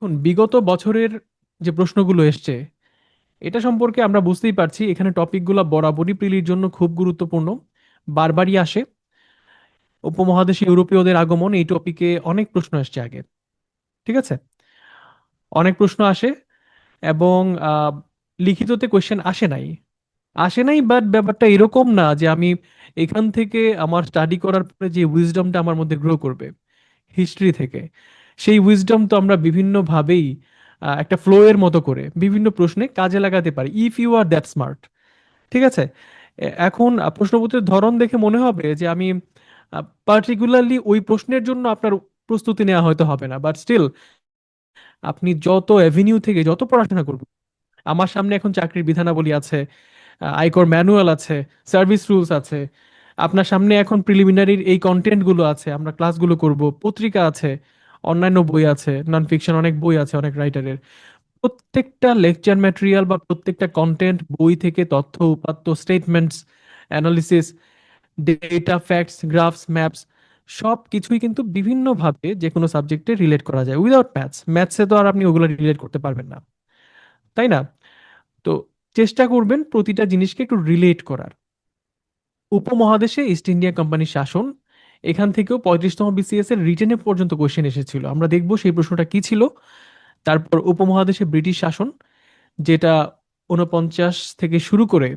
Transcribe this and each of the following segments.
এখন বিগত বছরের যে প্রশ্নগুলো এসছে এটা সম্পর্কে আমরা বুঝতেই পারছি এখানে টপিকগুলো বরাবরই প্রিলির জন্য খুব গুরুত্বপূর্ণ, বারবারই আসে। উপমহাদেশে ইউরোপীয়দের আগমন এই টপিকে অনেক প্রশ্ন আসছে আগে, ঠিক আছে? অনেক প্রশ্ন আসে এবং আহ, লিখিততে কোয়েশ্চেন আসে নাই বাট ব্যাপারটা এরকম না যে আমি এখান থেকে আমার স্টাডি করার পরে যে উইজডমটা আমার মধ্যে গ্রো করবে হিস্ট্রি থেকে, সেই উইজডম তো আমরা বিভিন্নভাবেই একটা ফ্লো এর মতো করে বিভিন্ন প্রশ্নে কাজে লাগাতে পারি if you are that smart, ঠিক আছে? এখন প্রশ্নপত্রের ধরন দেখে মনে হবে যে আমি পার্টিকুলারলি ওই প্রশ্নের জন্য আপনার প্রস্তুতি নেওয়া হয়তো হবে না, বাট স্টিল আপনি যত অ্যাভিনিউ থেকে যত পড়াশোনা করবেন, আমার সামনে এখন চাকরির বিধানাবলী আছে, আয়কর ম্যানুয়াল আছে, সার্ভিস রুলস আছে, আপনার সামনে এখন প্রিলিমিনারির এই কন্টেন্টগুলো আছে, আমরা ক্লাসগুলো করব, পত্রিকা আছে, অন্যান্য বই আছে, নন ফিকশন অনেক বই আছে অনেক রাইটারের। প্রত্যেকটা লেকচার ম্যাটেরিয়াল বা প্রত্যেকটা কন্টেন্ট বই থেকে তথ্য উপাত্ত statements analysis data facts graphs maps সব কিছুই কিন্তু বিভিন্নভাবে যে কোনো সাবজেক্টে রিলেট করা যায় উইদাউট ম্যাথসে তো আর আপনি ওগুলো রিলেট করতে পারবেন না, তাই না? তো চেষ্টা করবেন প্রতিটা জিনিসকে একটু রিলেট করার। উপমহাদেশে ইস্ট ইন্ডিয়া কোম্পানির শাসন, এখান থেকেও 35তম বিসিএস এর রিটেনে পর্যন্ত কোশ্চেন এসেছিল, আমরা দেখব সেই প্রশ্নটা কি ছিল। তারপর উপমহাদেশে ব্রিটিশ শাসন, যেটা 49 থেকে শুরু করে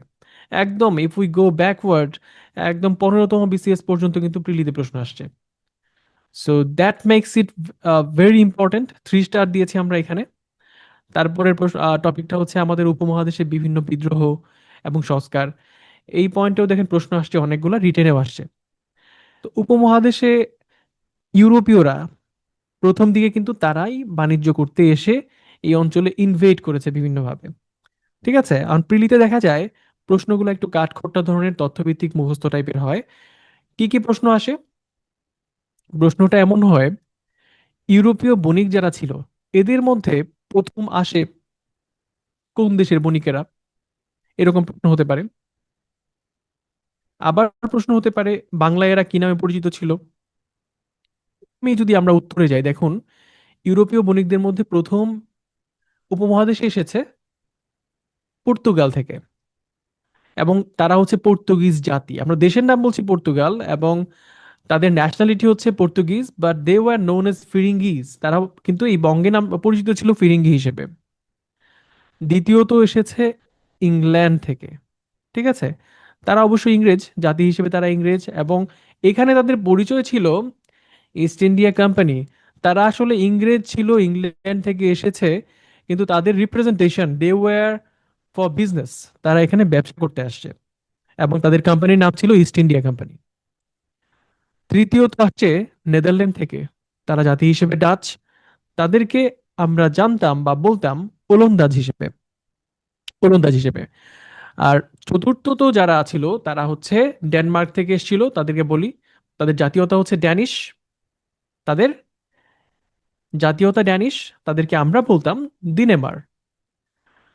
একদম ইফ উই গো ব্যাকওয়ার্ড একদম 15তম বিসিএস পর্যন্ত কিন্তু প্রিলিতে প্রশ্ন আসছে। So that makes it very important, 3 star দিয়েছি আমরা এখানে। তারপরের টপিকটা হচ্ছে আমাদের উপমহাদেশে বিভিন্ন বিদ্রোহ এবং সংস্কার, এই পয়েন্টেও দেখেন প্রশ্ন আসছে, অনেকগুলো রিটেনেও আসছে। তো উপমহাদেশে ইউরোপীয়রা প্রথম দিকে কিন্তু তারাই বাণিজ্য করতে এসে এই অঞ্চলে ইনভেট করেছে বিভিন্নভাবে, ঠিক আছে? আর প্রিলিতে দেখা যায় প্রশ্নগুলো একটু কাঠখোট্টা ধরনের তথ্যভিত্তিক মুখস্থ টাইপের হয়। কি কি প্রশ্ন আসে? প্রশ্নটা এমন হয়, ইউরোপীয় বণিক যারা ছিল এদের মধ্যে প্রথম আসে কোন দেশের বণিকেরা, এরকম প্রশ্ন হতে পারে। আবার প্রশ্ন হতে পারে বাংলায় এরা কি নামে পরিচিত ছিল। আমি যদি আমরা উত্তরে যাই, দেখুন ইউরোপীয় বণিকদের মধ্যে প্রথম উপমহাদেশে এসেছে পর্তুগাল থেকে, এবং তারা হচ্ছে পর্তুগিজ জাতি, আমরা দেশের নাম বলছি পর্তুগাল, এবং তাদের ন্যাশনালিটি হচ্ছে Portuguese, but they were known as Firangis, তারা কিন্তু এই বঙ্গে নাম পরিচিত ছিল ফিরিঙ্গি হিসেবে। দ্বিতীয়ত এসেছে ইংল্যান্ড থেকে, ঠিক আছে? তারা অবশ্যই ইংরেজ জাতি হিসেবে, তারা ইংরেজ, এবং এখানে তাদের পরিচয় ছিল ইস্ট ইন্ডিয়া কোম্পানি। তারা আসলে ইংরেজ ছিল, ইংল্যান্ড থেকে এসেছে, কিন্তু তাদের representation they were for business, তারা এখানে ব্যবসা করতে আসছে, এবং তাদের কোম্পানির নাম ছিল ইস্ট ইন্ডিয়া কোম্পানি। তৃতীয়ত আসছে নেদারল্যান্ড থেকে, তারা জাতি হিসেবে ডাচ, তাদেরকে আমরা জানতাম বা বলতাম ওলন্দাজ হিসেবে, ওলন্দাজ হিসেবে। আর চতুর্থত যারা ছিল তারা হচ্ছে ডেনমার্ক থেকে এসেছিল, তাদেরকে বলি তাদের জাতীয়তা হচ্ছে ড্যানিশ, তাদের জাতীয়তা ড্যানিশ, তাদেরকে আমরা বলতাম দিনেমার।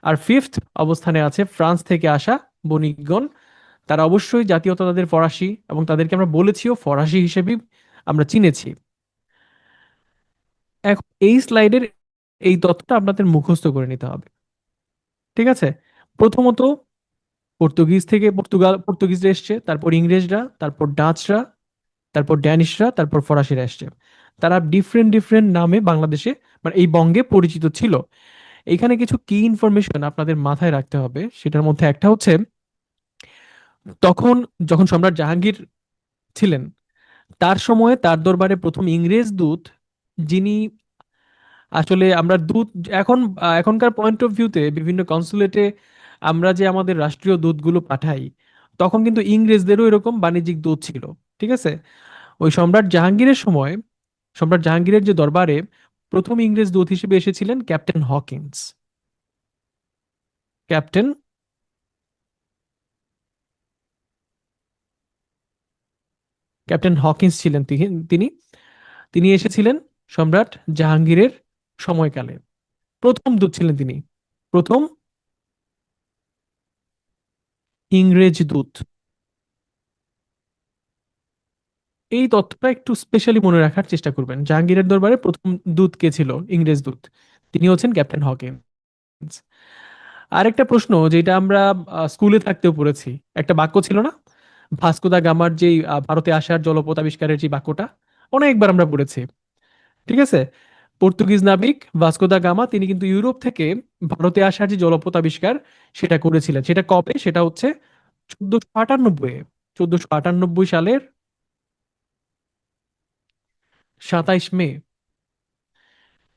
আর ফিফথ অবস্থানে আছে ফ্রান্স থেকে আসা বণিকগণ, তারা অবশ্যই জাতীয়তা তাদের ফরাসি, এবং তাদেরকে আমরা বলেছিও ফরাসি হিসেবেই আমরা চিনেছি। এখন এই স্লাইডের এই তথ্যটা আপনাদের মুখস্থ করে নিতে হবে, ঠিক আছে? প্রথমত পর্তুগিজ থেকে পর্তুগিজরা এসছে, তারপর ইংরেজরা, তারপর ডাচরা, তারপর ড্যানিশরা, তারপর ফরাসিরা এসছে। তারা ডিফারেন্ট ডিফারেন্ট নামে বাংলাদেশে মানে এই বঙ্গে পরিচিত ছিল। এখানে কিছু কি ইনফরমেশন আপনাদের মাথায় রাখতে হবে, সেটার মধ্যে একটা হচ্ছে তখন যখন সম্রাট জাহাঙ্গীর ছিলেন তার সময়ে তার দরবারে প্রথম ইংরেজ দূত, যিনি আসলে আমরা দূত এখন এখনকার পয়েন্ট অফ ভিউতে বিভিন্ন কনসুলেটে আমরা যে আমাদের রাষ্ট্রীয় দূতগুলো পাঠাই, তখন কিন্তু ইংরেজদেরও এরকম বাণিজ্যিক দূত ছিল, ঠিক আছে? ওই সম্রাট জাহাঙ্গীরের সময় সম্রাট জাহাঙ্গীরের যে দরবারে প্রথম ইংরেজ দূত হিসেবে এসেছিলেন captain Hawkins. Captain captain Hawkins ছিলেন তিনি তিনি এসেছিলেন সম্রাট জাহাঙ্গীরের সময়কালে, প্রথম দূত ছিলেন তিনি, প্রথম ইংরেজ দূত। এই তথ্যটা একটু স্পেশালি মনে রাখার চেষ্টা করবেন, জাহাঙ্গীরের দরবারে প্রথম দূত কে ছিল? ইংরেজ দূত। তিনি হচ্ছেন ক্যাপ্টেন হকিন্স। আরেকটা প্রশ্ন যেটা আমরা স্কুলে থাকতেও পড়েছি, একটা বাক্য ছিল না, ভাস্কো দা গামার যেই ভারতে আসার জলপথ আবিষ্কারের যে বাক্যটা, অনেকবার আমরা পড়েছি। ঠিক আছে, পর্তুগিজ নাবিক ভাস্কো দা গামা তিনি কিন্তু ইউরোপ থেকে ভারতে আসার যে জলপথ আবিষ্কার সেটা করেছিলেন। সেটা কবে? সেটা হচ্ছে 1498 এ। 1498 সালের 27 মে।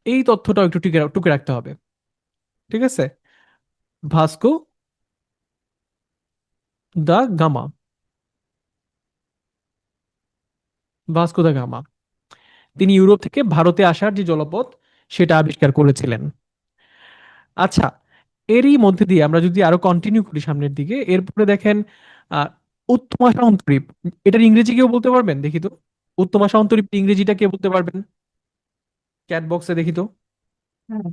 এই তথ্যটাও একটু টুকে টুকে রাখতে হবে। ঠিক আছে, Vasco da Gama, Vasco da Gama তিনি ইউরোপ থেকে ভারতে আসার যে জলপথ সেটা আবিষ্কার করেছিলেন। আচ্ছা, এরই মধ্যে দিয়ে আমরা যদি আরো কন্টিনিউ করি সামনের দিকে, এরপরে দেখেন আহ উত্তমা সন্তরীপ, এটার ইংরেজি কেউ বলতে পারবেন? দেখি তো, উত্তমা সন্তরীপ ইংরেজিটা কে বলতে পারবেন? চ্যাট বক্সে দেখি তো। হুম।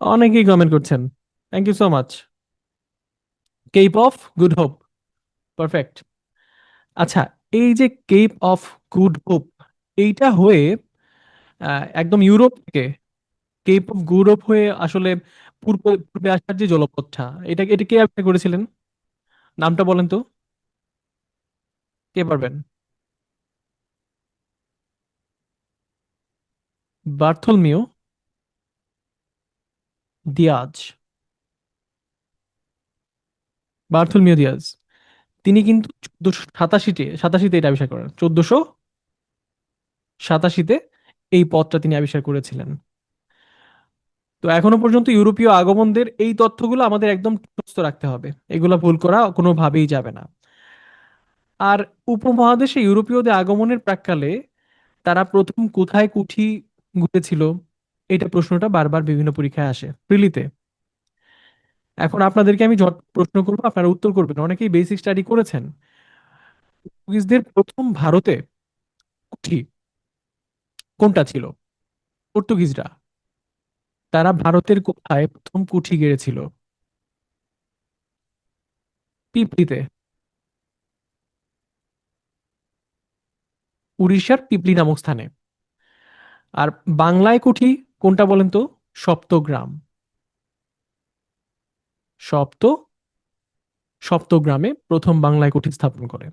অনেকেই কমেন্ট করছেন, thank you so much. Cape of Good Hope, perfect. আচ্ছা, এই যে কেপ অফ গুড হোপ, এইটা হয়ে একদম ইউরোপ থেকে কেপ অফ গুড হোপ হয়ে আসলে পূর্বে পূর্বে আসার যে জলপথটা, এটা এটা কে আবিষ্কার করেছিলেন? নামটা বলেন তো, কে পারবেন? বার্থলমিউ দিয়াজ। বার্থলমিউ দিয়াজ তিনি কিন্তু 1487-সাতাশিতে এটা আবিষ্কার করেন। 1487-এ এই পথটা তিনি আবিষ্কার করেছিলেন। তো এখনো পর্যন্ত ইউরোপীয় আগমনদের এই তথ্যগুলো আমাদের একদম মুখস্থ রাখতে হবে, এগুলো ভুল করা কোনোভাবেই যাবে না। আর উপমহাদেশে ইউরোপীয়দের আগমনের প্রাক্কালে তারা প্রথম কোথায় কুঠি গুড়েছিল, এটা প্রশ্নটা বারবার বিভিন্ন পরীক্ষায় আসে প্রিলিতে। এখন আপনাদেরকে আমি প্রশ্ন করবো, আপনারা উত্তর করবেন, অনেকেই বেসিক স্টাডি করেছেন। পর্তুগিজদের প্রথম ভারতে কুঠি কোনটা ছিল? পর্তুগিজরা তারা ভারতের কোথায় প্রথম কুঠি গেড়েছিল? পিপলিতে, উড়িষ্যার পিপলি নামক স্থানে। আর বাংলায় কুঠি কোনটা বলেন তো? সপ্তগ্রাম। সপ্ত সপ্তগ্রামে প্রথম বাংলায় কুঠি স্থাপন করে।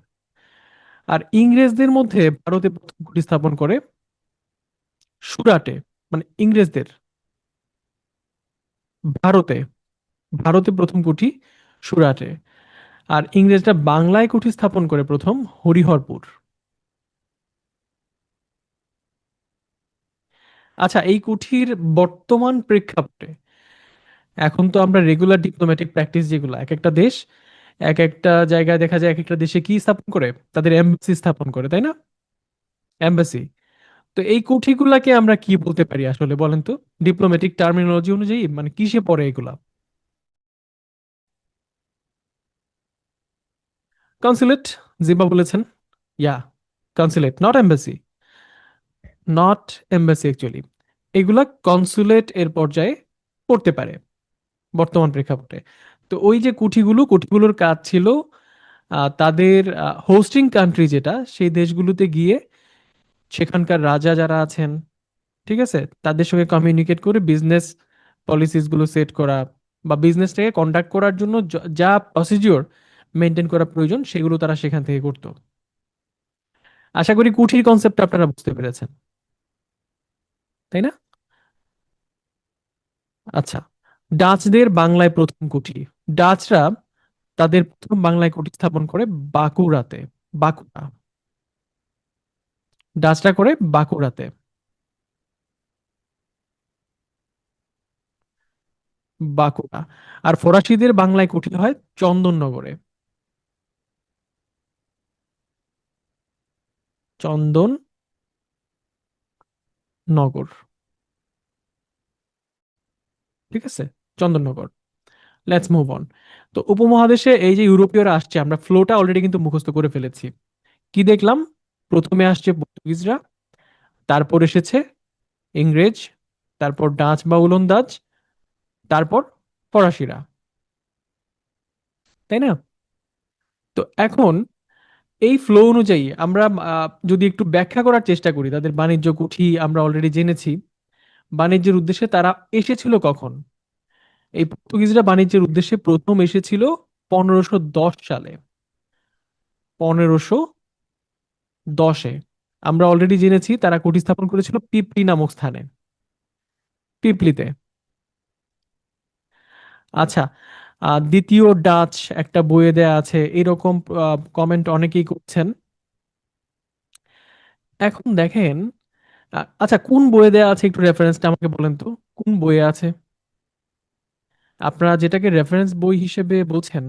আর ইংরেজদের মধ্যে ভারতে প্রথম কুঠি স্থাপন করে সুরাটে, মানে ইংরেজদের ভারতে, ভারতে প্রথম কুঠি সুরাটে। আর ইংরেজরা বাংলায় কুঠি স্থাপন করে প্রথম হরিহরপুর। আচ্ছা, এই কুঠির বর্তমান প্রেক্ষাপটে, এখন তো আমরা রেগুলার ডিপ্লোম্যাটিক প্র্যাকটিস যেগুলো, এক একটা দেশ এক একটা জায়গায় দেখা যায় এক একটা দেশে কি স্থাপন করে, তাদের এমবাসি স্থাপন করে, তাই না? এমবাসি। তো এই কুঠিগুলাকে আমরা কি বলতে পারি আসলে বলেন তো, ডিপ্লোম্যাটিক টার্মিনোলজি অনুযায়ী, মানে কিসে পড়ে এগুলা? কনসুলেট, জিম্বা বলেছেন। Yeah, consulate, not embassy. Not embassy actually, এগুলা কনসুলেট এর পর্যায়ে পড়তে পারে বর্তমান প্রেক্ষাপটে। তো ওই যে কুঠিগুলোর কাজ ছিল তাদের হোস্টিং কান্ট্রি যেটা, সেই দেশগুলোতে গিয়ে সেখানকার রাজা যারা আছেন, ঠিক আছে, তাদের সঙ্গে কমিউনিকেট করে বিজনেস পলিসিস গুলো সেট করা, বা বিজনেসটাকে কন্ডাক্ট করার জন্য যা প্রসিডিওর মেনটেন করা প্রয়োজন সেগুলো তারা সেখান থেকে করতো। আশা করি কুঠির কনসেপ্ট আপনারা বুঝতে পেরেছেন, তাই না? আচ্ছা, ডাচদের বাংলায় প্রথম কুঠি, ডাচরা তাদের প্রথম বাংলায় কুঠি স্থাপন করে বাঁকুড়াতে। বাঁকুড়া, ডাচরা করে বাঁকুড়াতে। বাঁকুড়া। আর ফরাসিদের বাংলায় কুঠি হয় চন্দননগরে। চন্দননগর, ঠিক আছে, চন্দননগর। Let's move on. তো উপমহাদেশে এই যে ইউরোপীয়রা আসছে, আমরা ফ্লোটা অলরেডি কিন্তু মুখস্থ করে ফেলেছি। কি দেখলাম? প্রথমে আসছে পর্তুগিজরা, তারপর এসেছে ইংরেজ, তারপর ডাচ বা ওলন্দাজ, তারপর ফরাসিরা, তাই না? তো এখন এই ফ্লো অনুযায়ী আমরা যদি একটু ব্যাখ্যা করার চেষ্টা করি, তাদের বাণিজ্য কুঠি আমরা অলরেডি জেনেছি। বাণিজ্যের উদ্দেশ্যে তারা এসেছিল কখন? এই পর্তুগিজরা বাণিজ্যের উদ্দেশ্যে প্রথম এসেছিল 1510 সালে। 1510-এ আমরা অলরেডি জেনেছি তারা কুঠি স্থাপন করেছিল পিপলি নামক স্থানে। পিপলিতে। আচ্ছা, দ্বিতীয় ডাচ একটা বইয়ে দেয়া আছে এরকম কমেন্ট অনেকেই করছেন। এখন দেখেন, আচ্ছা কোন বইয়ে দেয়া আছে একটু রেফারেন্সটা আমাকে বলেন তো, কোন বইয়ে আছে আপনারা যেটাকে রেফারেন্স বই হিসেবে বলছেন?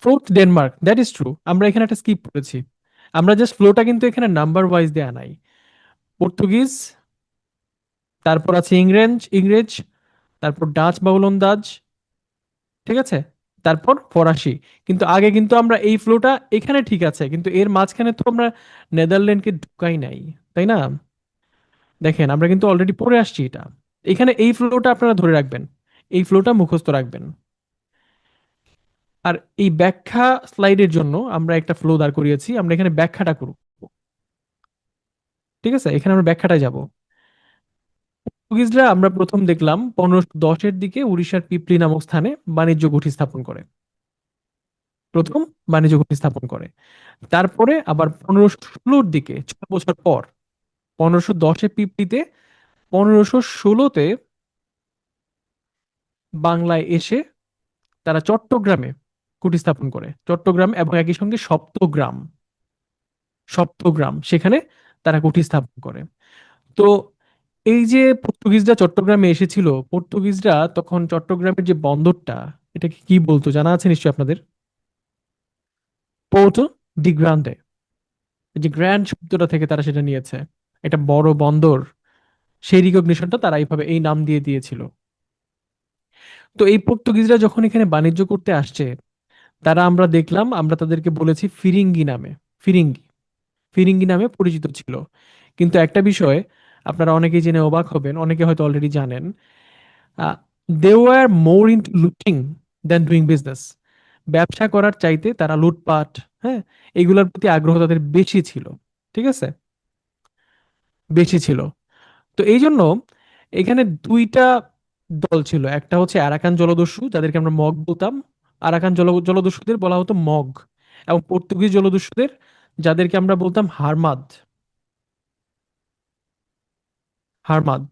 Fourth Denmark, that is true, আমরা এখানে একটা স্কিপ করেছি। আমরা জাস্ট ফ্লোটা কিন্তু এখানে নাম্বার ওয়াইজ দেয়া নাই। পর্তুগিজ, তারপর আছে ইংরেজ ইংরেজ, তারপর ডাচ বা ওলন্দাজ, ঠিক আছে, তারপর ফরাসি। কিন্তু আগে কিন্তু আমরা এই ফ্লোটা এখানে ঠিক আছে, কিন্তু এর মাঝখানে তো আমরা নেদারল্যান্ডকে ঢুকাই নাই, তাই না? দেখেন আমরা কিন্তু অলরেডি পড়ে আসছি এটা। এখানে এই ফ্লোটা আপনারা ধরে রাখবেন, এই ফ্লোটা মুখস্থ রাখবেন। আর এই ব্যাখ্যা স্লাইডের জন্য আমরা একটা ফ্লো দাঁড় করিয়েছি, আমরা এখানে ব্যাখ্যাটা করব। ঠিক আছে, এখানে আমরা ব্যাখ্যাটায় যাব। পর্তুগিজরা আমরা প্রথম দেখলাম 1510-এর দিকে উড়িষ্যার পিপলি নামক স্থানে বাণিজ্য ঘাঁটি স্থাপন করে। প্রথম বাণিজ্য ঘাঁটি স্থাপন করে। তারপরে আবার 1516-র দিকে 6 বছর পর 1510-এ পিপলিতে, 1516-তে বাংলায় এসে তারা চট্টগ্রামে কুটি স্থাপন করে। চট্টগ্রাম এবং একই সঙ্গে সপ্তগ্রাম, সপ্তগ্রাম সেখানে তারা কুটি স্থাপন করে। তো এই যে পর্তুগিজরা চট্টগ্রামে এসেছিল, পর্তুগিজরা তখন চট্টগ্রামের যে বন্দরটা, এটাকে কি বলতো জানা আছে নিশ্চয়ই আপনাদের? পোর্টো ডি গ্রান্ডে। এই যে গ্র্যান্ড শব্দটা থেকে তারা সেটা নিয়েছে, এটা বড় বন্দর, সেই রিকগনিশনটা তারা এইভাবে এই নাম দিয়ে দিয়েছিল। তো এই পর্তুগিজরা যখন এখানে বাণিজ্য করতে আসছে, তারা আমরা দেখলাম আমরা তাদেরকে বলেছি ফিরিঙ্গি নামে। ফিরিঙ্গি, ফিরিঙ্গি নামে পরিচিত ছিল। কিন্তু একটা বিষয় আপনারা অনেকেই জেনে অবাক হবেন, অনেকে হয়তো অলরেডি জানেন, they were more into looting than doing business. ব্যবসা করার চাইতে তারা লুটপাট, হ্যাঁ, এগুলোর প্রতি আগ্রহ তাদের বেশি ছিল। ঠিক আছে, বেশি ছিল। তো এই জন্য এখানে দুইটা দল ছিল, একটা হচ্ছে আরাকান জলদস্যু যাদেরকে আমরা মগ বলতাম, আরাকান জলদস্যুদের বলা হতো মগ। এবং পর্তুগিজ জলদস্যুদের যাদেরকে আমরা বলতাম হারমাদ। হারমাদ,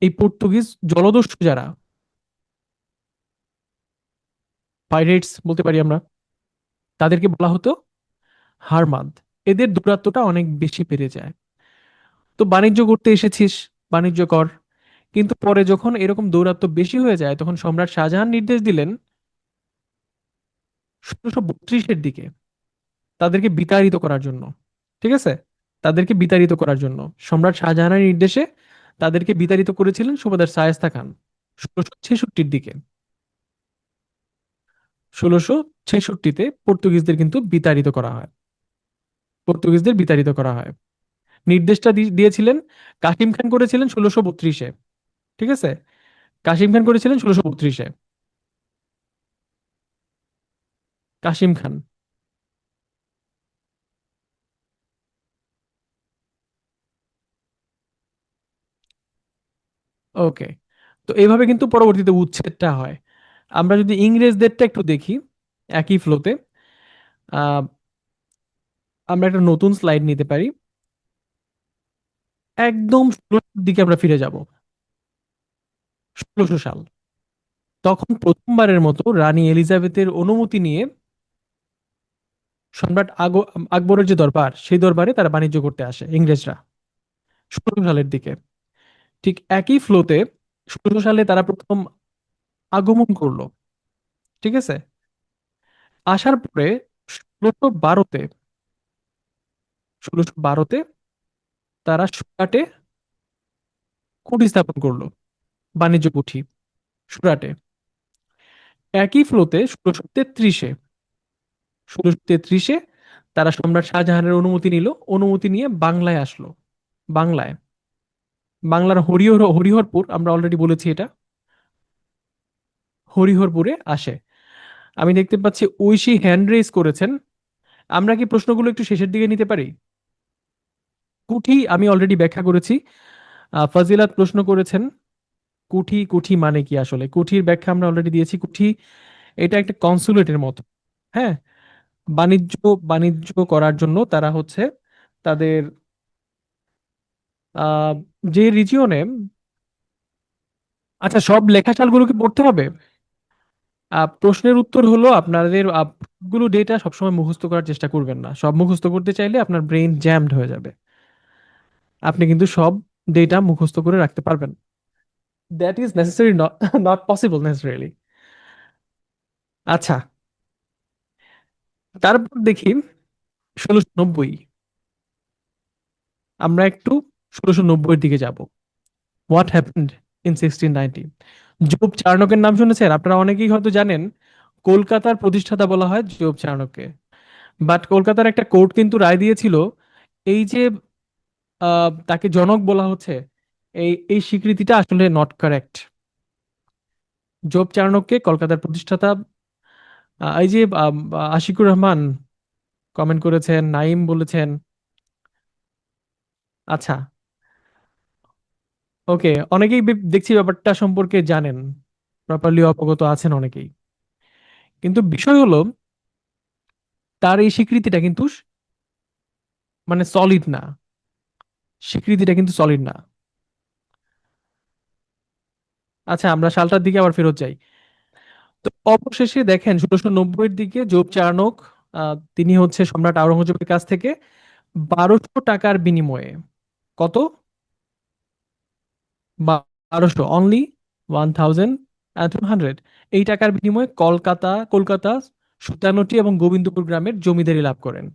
এই পর্তুগিজ জলদস্যু যারা, পাইরেটস বলতে পারি আমরা, তাদেরকে বলা হতো হারমাদ। এদের দূরত্বটা অনেক বেশি বেড়ে যায়। তো বাণিজ্য করতে এসেছিস, বাণিজ্য কর। কিন্তু পরে যখন এরকম দৌরাত্ম্য বেশি হয়ে যায়, তখন সম্রাট শাহজাহান নির্দেশ দিলেন 1632-এর দিকে তাদেরকে বিতাড়িত করার জন্য। ঠিক আছে, তাদেরকে বিতাড়িত করার জন্য সম্রাট শাহজাহানের নির্দেশে তাদেরকে বিতাড়িত করেছিলেন সুবেদার শায়েস্তা খান 1666-র দিকে। 1666-তে পর্তুগিজদের কিন্তু বিতাড়িত করা হয়। পর্তুগিজদের বিতাড়িত করা হয়। নির্দেশটা দিয়েছিলেন কাসিম খান, করেছিলেন 1632-এ। ঠিক আছে, কাসিম খান করেছিলেন 1632-এ। কাসিম খান। ওকে। তো এইভাবে কিন্তু পরবর্তীতে উচ্ছেদটা হয়। আমরা যদি ইংরেজদেরটা একটু দেখি একই ফ্লোতে, আহ আমরা একটা নতুন স্লাইড নিতে পারি। একদম 1600-র দিকে আমরা ফিরে যাব। 1600 সাল, তখন প্রথমবারের মতো রানী এলিজাবেথের অনুমতি নিয়ে সম্রাট আকবরের যে দরবার, সেই দরবারে তারা বাণিজ্য করতে আসে ইংরেজরা 1600 সালের দিকে। ঠিক একই ফ্লোতে 1600 সালে তারা প্রথম আগমন করলো। ঠিক আছে, আসার পরে 1612-তে, 1612-তে তারা সুরাটে কুঠি স্থাপন করলো, বাণিজ্য কুঠি সুরাটে। একই ফ্লোতে 1633-এ তারা সম্রাট শাহজাহানের অনুমতি নিল, অনুমতি নিয়ে বাংলায় আসলো। বাংলায়, বাংলার হরিহরপুর, আমরা অলরেডি বলেছি এটা, হরিহরপুরে আসে। আমি দেখতে পাচ্ছি ঐশী হ্যান্ড রেজ করেছেন। আমরা কি প্রশ্নগুলো একটু শেষের দিকে নিতে পারি? কুঠি আমি অলরেডি ব্যাখ্যা করেছি। ফাজিলাত প্রশ্ন করেছেন কুঠি, কুঠি মানে কি আসলে? কুঠির ব্যাখ্যা আমরা অলরেডি দিয়েছি। কুঠি এটা একটা কনসুলেটের মতো। হ্যাঁ, বাণিজ্য বাণিজ্য করার জন্য তারা হচ্ছে তাদের আহ, যে রিজিয়নে। আচ্ছা, সব লেখাশালগুলো কি পড়তে হবে? প্রশ্নের উত্তর হলো আপনাদের গুলো ডেটা সবসময় মুখস্থ করার চেষ্টা করবেন না। সব মুখস্থ করতে চাইলে আপনার ব্রেন জ্যামড হয়ে যাবে। আপনি কিন্তু সব ডেটা মুখস্থ করে রাখতে পারবেন। That is necessary, not not possible necessarily. আচ্ছা, তারপর দেখি 1690। আমরা একটু 1690 এর দিকে যাব। What happened in 1690? জোব চার্নকের নাম শুনেছেন? আপনারা অনেকেই হয়তো জানেন কলকাতার প্রতিষ্ঠাতা বলা হয় জোব চার্নককে। বাট কলকাতার একটা কোর্ট কিন্তু রায় দিয়েছিল এই যে তাকে জনক বলা হচ্ছে, এই এই স্বীকৃতিটা আসলে নট কারেক্ট। জোব চার্নককে কলকাতার প্রতিষ্ঠাতা, এই যে আশিকুর রহমান কমেন্ট করেছেন, নাইম বলেছেন। আচ্ছা, ওকে, অনেকেই দেখছি ব্যাপারটা সম্পর্কে জানেন, প্রপারলি অবগত আছেন অনেকেই। কিন্তু বিষয় হলো তার এই স্বীকৃতিটা কিন্তু মানে সলিড না। স্বীকৃতিটা কিন্তু সলিড না। আচ্ছা, আমরা সালটার দিকে আবার ফেরত যাই। তো অবশেষে দেখেন 1690 এর দিকে জোব চার্নক তিনি হচ্ছে সম্রাট আওরঙ্গজেবের কাছ থেকে 1200 টাকার বিনিময়ে, কত, 1200, অনলি 1200, এই টাকার বিনিময়ে কলকাতা 57টি এবং গোবিন্দপুর গ্রামের জমিদারি লাভ করেন।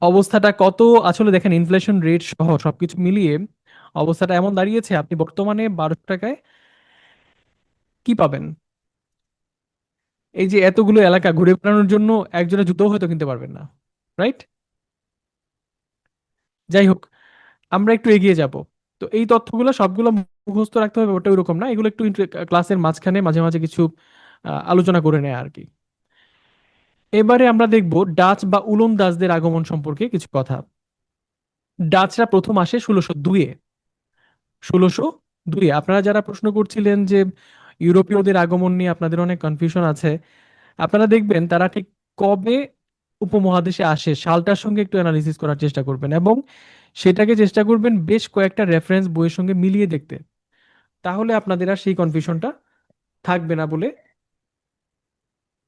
অবস্থাটা কত আসলে দেখেন, ইনফ্লেশন রেট সহ সবকিছু মিলিয়ে অবস্থাটা এমন দাঁড়িয়েছে, আপনি বর্তমানে 1200 টাকায় কি পাবেন? এই যে এতগুলো এলাকা ঘুরে বেড়ানোর জন্য একজনের জুতো হয়তো কিনতে পারবেন না, রাইট? যাই হোক, আমরা একটু এগিয়ে যাব। তো এই তথ্যগুলো সবগুলো মুখস্থ রাখতে হবে ওটা ওরকম না, এগুলো একটু ক্লাসের মাঝখানে মাঝে মাঝে কিছু আলোচনা করে নেয় আর কি। এবারে আমরা দেখব ডাচ বা উলন্দাজদের আগমন সম্পর্কে কিছু কথা। ডাচরা প্রথম আসে 1602-এ। 1602-এ আপনারা যারা প্রশ্ন করছিলেন যে ইউরোপীয়দের আগমন নিয়ে আপনাদের অনেক কনফিউশন আছে, আপনারা দেখবেন তারা ঠিক কবে উপমহাদেশে আসে সালটার সঙ্গে একটু অ্যানালিসিস করার চেষ্টা করবেন, এবং সেটাকে চেষ্টা করবেন বেশ কয়েকটা রেফারেন্স বইয়ের সঙ্গে মিলিয়ে দেখতে। তাহলে আপনাদের আর সেই কনফিউশনটা থাকবে না বলে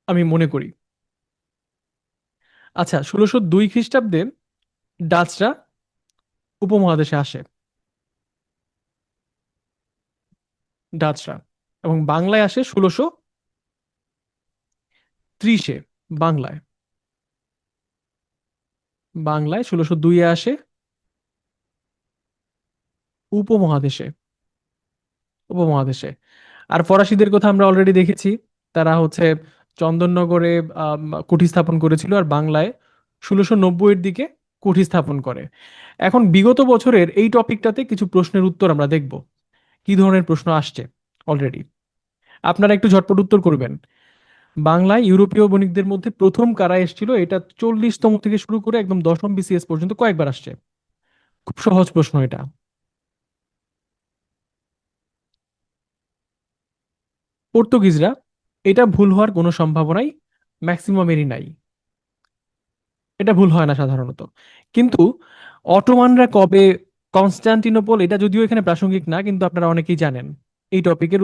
আমি মনে করি। আচ্ছা, 1602 খ্রিস্টাব্দে ডাচরা উপমহাদেশে আসে। ডাচরা এবং বাংলায় আসে 1630-এ। বাংলায় বাংলায় 1602-এ আসে উপমহাদেশে। উপমহাদেশে। আর ফরাসিদের কথা আমরা অলরেডি দেখেছি, তারা হচ্ছে চন্দননগরে কুঠি স্থাপন করেছিল, আর বাংলায় 1690-এর দিকে কুঠি স্থাপন করে। এখন বিগত বছরের এই টপিকটাতে কিছু প্রশ্নের উত্তর আমরা দেখব, কি ধরনের প্রশ্ন আসছে অলরেডি। আপনারা একটু ঝটপট উত্তর করবেন। বাংলায় ইউরোপীয় বণিকদের মধ্যে প্রথম কারা এসেছিল, এটা 40তম থেকে শুরু করে একদম 10ম বিসিএস পর্যন্ত কয়েকবার আসছে। খুব সহজ প্রশ্ন এটা। পর্তুগিজরা, এটা ভুল হওয়ার কোনো সম্ভাবনাই ম্যাক্সিমামেরই নাই। এটা ভুল হয় না সাধারণত। কিন্তু অটোমানরা কবে কনস্টান্টিনোপল, এটা যদিও এখানে প্রাসঙ্গিক না, কিন্তু আপনারা অনেকেই জানেন এই টপিকের,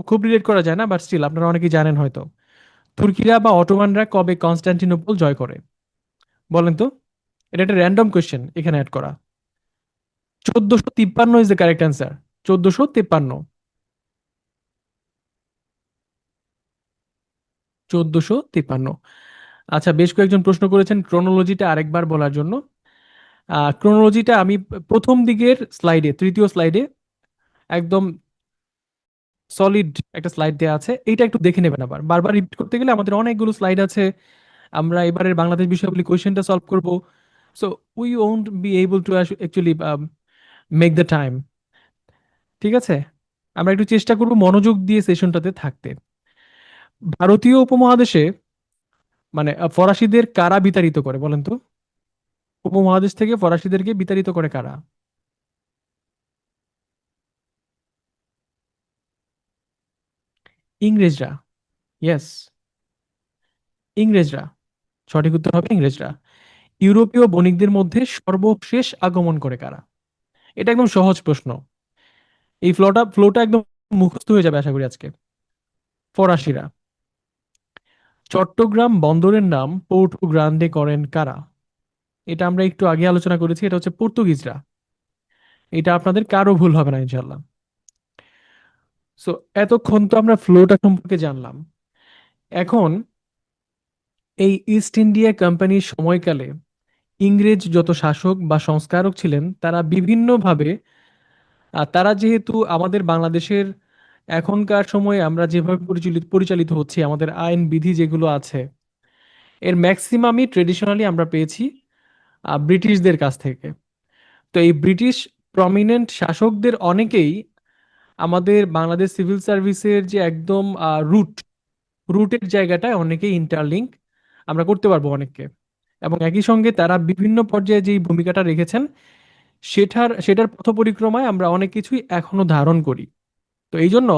খুব রিলেট করা যায় না, বাট স্টিল আপনারা অনেকেই জানেন হয়তো। তুর্কিরা বা অটোমানরা কবে কনস্টান্টিনোপল জয় করে বলেন তো? এটা একটা র্যান্ডম কোয়েশ্চেন এখানে অ্যাড করা। 1453 ইজ দ্য কারেক্ট অ্যান্সার। 1453। 1453। আচ্ছা, বেশ কয়েকজন প্রশ্ন করেছেন ক্রোনোলজিটা আরেকবার বলার জন্য। ক্রোনোলজিটা আমি প্রথম দিকের স্লাইডে, তৃতীয় স্লাইডে একদম সলিড একটা স্লাইড দেওয়া আছে, এইটা একটু দেখে নেবেন। আবার বারবার রিপিট করতে গেলে আমাদের অনেকগুলো স্লাইড আছে। আমরা এবারের বাংলাদেশ বিষয়াবলী কোয়েশ্চেনটা সলভ করব। So we won't be able to actually make the time. ঠিক আছে, আমরা একটু চেষ্টা করব মনোযোগ দিয়ে সেশনটাতে থাকতে। ভারতীয় উপমহাদেশে মানে ফরাসিদের কারা বিতাড়িত করে বলেন তো? উপমহাদেশ থেকে ফরাসিদেরকে বিতাড়িত করে কারা? ইংরেজরা। ইয়েস, ইংরেজরা। সঠিক উত্তর হবে ইংরেজরা। ইউরোপীয় বণিকদের মধ্যে সর্বশেষ আগমন করে কারা? এটা একদম সহজ প্রশ্ন। এই ফ্লোটা একদম মুখস্থ হয়ে যাবে আশা করি আজকে। ফরাসিরা। চট্টগ্রাম বন্দরের নাম পোর্টো গ্রান্ডে করেন কারা? এটা আমরা একটু আগে আলোচনা করেছি, এটা হচ্ছে পর্তুগিজরা। এটা আপনাদের কারো ভুল হবে না ইনশাল্লাহ। সো এতক্ষণ তো আমরা ফ্লোটা সম্পর্কে জানলাম। এখন এই ইস্ট ইন্ডিয়া কোম্পানির সময়কালে ইংরেজ যত শাসক বা সংস্কারক ছিলেন তারা বিভিন্নভাবে, তারা যেহেতু আমাদের বাংলাদেশের এখনকার সময়ে আমরা যেভাবে পরিচালিত পরিচালিত হচ্ছি, আমাদের আইন বিধি যেগুলো আছে এর ম্যাক্সিমামই ট্রেডিশনালি আমরা পেয়েছি ব্রিটিশদের কাছ থেকে। তো এই ব্রিটিশ প্রমিনেন্ট শাসকদের অনেকেই আমাদের বাংলাদেশ সিভিল সার্ভিসের যে একদম রুটের জায়গাটায় অনেকেই ইন্টারলিঙ্ক আমরা করতে পারবো অনেককে। এবং একই সঙ্গে তারা বিভিন্ন পর্যায়ে যেই ভূমিকাটা রেখেছেন সেটার পথ পরিক্রমায় আমরা অনেক কিছুই এখনো ধারণ করি। তো এই জন্য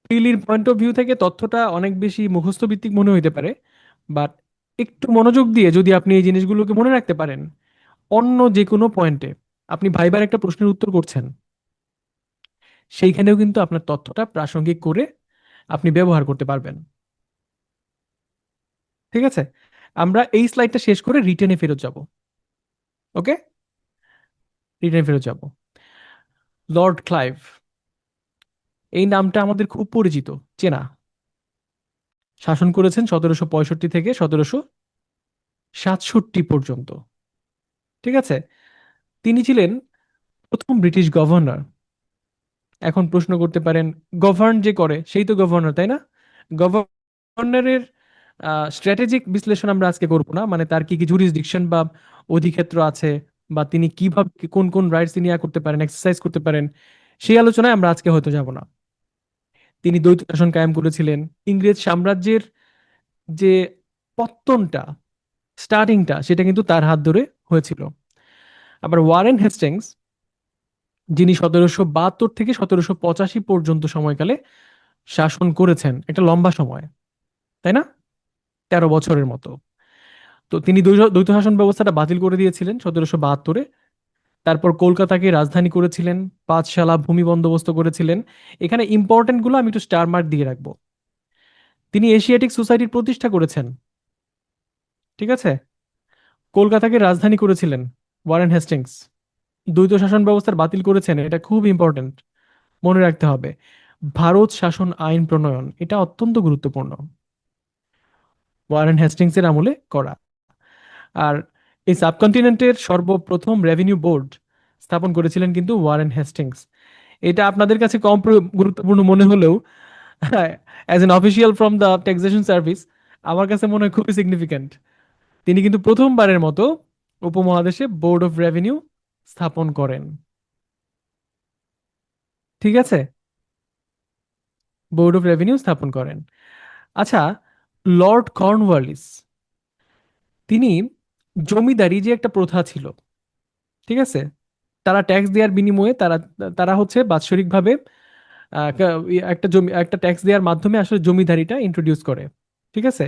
প্রিলির পয়েন্ট অফ ভিউ থেকে তথ্যটা অনেক বেশি মুখস্থ ভিত্তিক মনে হইতে পারে, বাট একটু মনোযোগ দিয়ে যদি আপনি এই জিনিসগুলোকে মনে রাখতে পারেন, অন্য যে কোনো পয়েন্টে আপনি ভাইবার একটা প্রশ্নের উত্তর করছেন, সেইখানেও কিন্তু আপনার তথ্যটা প্রাসঙ্গিক করে আপনি ব্যবহার করতে পারবেন। ঠিক আছে, আমরা এই স্লাইডটা শেষ করে রিটেনে ফেরত যাব। ওকে, রিটেনে ফেরত যাব। লর্ড ক্লাইভ, এই নামটা আমাদের খুব পরিচিত, চেনা। শাসন করেছেন 1765 থেকে 1767 পর্যন্ত। ঠিক আছে, তিনি ছিলেন প্রথম ব্রিটিশ গভর্নর। এখন প্রশ্ন করতে পারেন, গভর্ন যে করে সেই তো গভর্নর, তাই না? গভর্নরের স্ট্র্যাটেজিক বিশ্লেষণ আমরা আজকে করব না, মানে তার কি কি জুরিসডিকশন বা অধিক্ষেত্র আছে, বা তিনি কিভাবে কোন কোন রাইটস তিনি করতে পারেন, এক্সারসাইজ করতে পারেন, সেই আলোচনায় আমরা আজকে হয়তো যাব না। তিনি দ্বৈত শাসন কায়েম করেছিলেন। ইংরেজ সাম্রাজ্যের যে পত্তনটা, স্টার্টিংটা, সেটা কিন্তু তার হাত ধরে হয়েছিল। আবার ওয়ারেন হেস্টিংস, যিনি 1772 থেকে 1785 পর্যন্ত সময়কালে শাসন করেছেন, একটা লম্বা সময়, তাই না? 13 বছরের মতো। তো তিনি দ্বৈত দ্বৈত শাসন ব্যবস্থাটা বাতিল করে দিয়েছিলেন 1772-এ। তারপর কলকাতাকে রাজধানী করেছিলেন, পাঁচশালা ভূমি বন্দোবস্ত করেছিলেন। এখানে ইম্পর্টেন্ট গুলো আমি একটু স্টার মার্ক দিয়ে রাখবো। তিনি এশিয়াটিক সোসাইটির প্রতিষ্ঠা করেছেন। ঠিক আছে, কলকাতাকে রাজধানী করেছিলেন ওয়ারেন হেস্টিংস। দ্বৈত শাসন ব্যবস্থার বাতিল করেছেন, এটা খুব ইম্পর্টেন্ট, মনে রাখতে হবে। ভারত শাসন আইন প্রণয়ন, এটা অত্যন্ত গুরুত্বপূর্ণ, ওয়ারেন হেস্টিংসের আমলে করা। আর এই সাবকন্টিনেন্টের সর্বপ্রথম রেভিনিউ বোর্ড স্থাপন করেছিলেন কিন্তু ওয়ারেন হেস্টিংস। এটা আপনাদের কাছে কম গুরুত্বপূর্ণ মনে হলেও as an official from the taxation service আমার কাছে মনে হয় খুবই সিগনিফিক্যান্ট। তিনি কিন্তু প্রথমবারের মতো উপমহাদেশে বোর্ড অফ রেভিনিউ স্থাপন করেন। ঠিক আছে, বোর্ড অফ রেভিনিউ স্থাপন করেন। আচ্ছা, লর্ড কর্নওয়ালিস, তিনি জমিদারি যে একটা প্রথা ছিল, ঠিক আছে, তারা ট্যাক্স দেওয়ার বিনিময়ে তারা তারা হচ্ছে বাৎসরিকভাবে একটা জমি একটা ট্যাক্স দেওয়ার মাধ্যমে আসলে জমিদারিটা ইন্ট্রোডিউস করে। ঠিক আছে,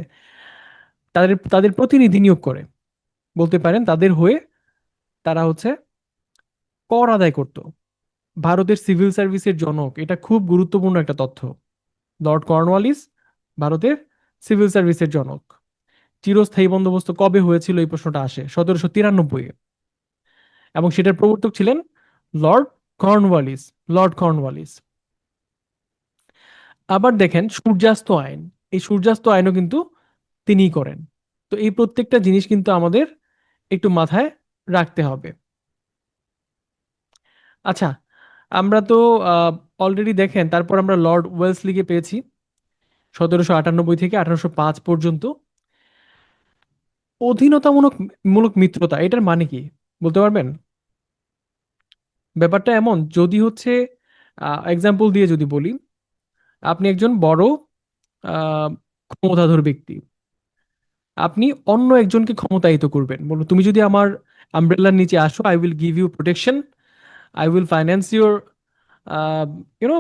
তাদের তাদের প্রতিনিধি নিয়োগ করে, বলতে পারেন তাদের হয়ে তারা হচ্ছে কর আদায় করত। ভারতের সিভিল সার্ভিসের জনক, এটা খুব গুরুত্বপূর্ণ একটা তথ্য। লর্ড কর্নওয়ালিস ভারতের সিভিল সার্ভিসের জনক। চিরস্থায়ী বন্দোবস্ত কবে হয়েছিল এই প্রশ্নটা আসে 1793-এ, এবং সেটার প্রবর্তক ছিলেন লর্ড কর্নওয়ালিস। Lord Cornwallis. আবার দেখেন সূর্যাস্ত আইন, এই সূর্যাস্ত আইনও কিন্তু তিনিই করেন। তো এই প্রত্যেকটা জিনিস কিন্তু আমাদের একটু মাথায় রাখতে হবে। আচ্ছা, আমরা তো অলরেডি দেখেন, তারপর আমরা লর্ড ওয়েলসলিকে পেয়েছি 1798 থেকে 1805 পর্যন্ত। অধীনতামূলক মূলক মিত্রতা, এটার মানে কি বলতে পারবেন? ব্যাপারটা এমন, যদি হচ্ছে এক্সাম্পল দিয়ে যদি বলি, আপনি একজন বড় আহ, ক্ষমতাধর ব্যক্তি, আপনি অন্য একজনকে ক্ষমতায়িত করবেন, বলুন তুমি যদি আমার আমব্রেলার নিচে আসো, I will give you protection, I will finance your you know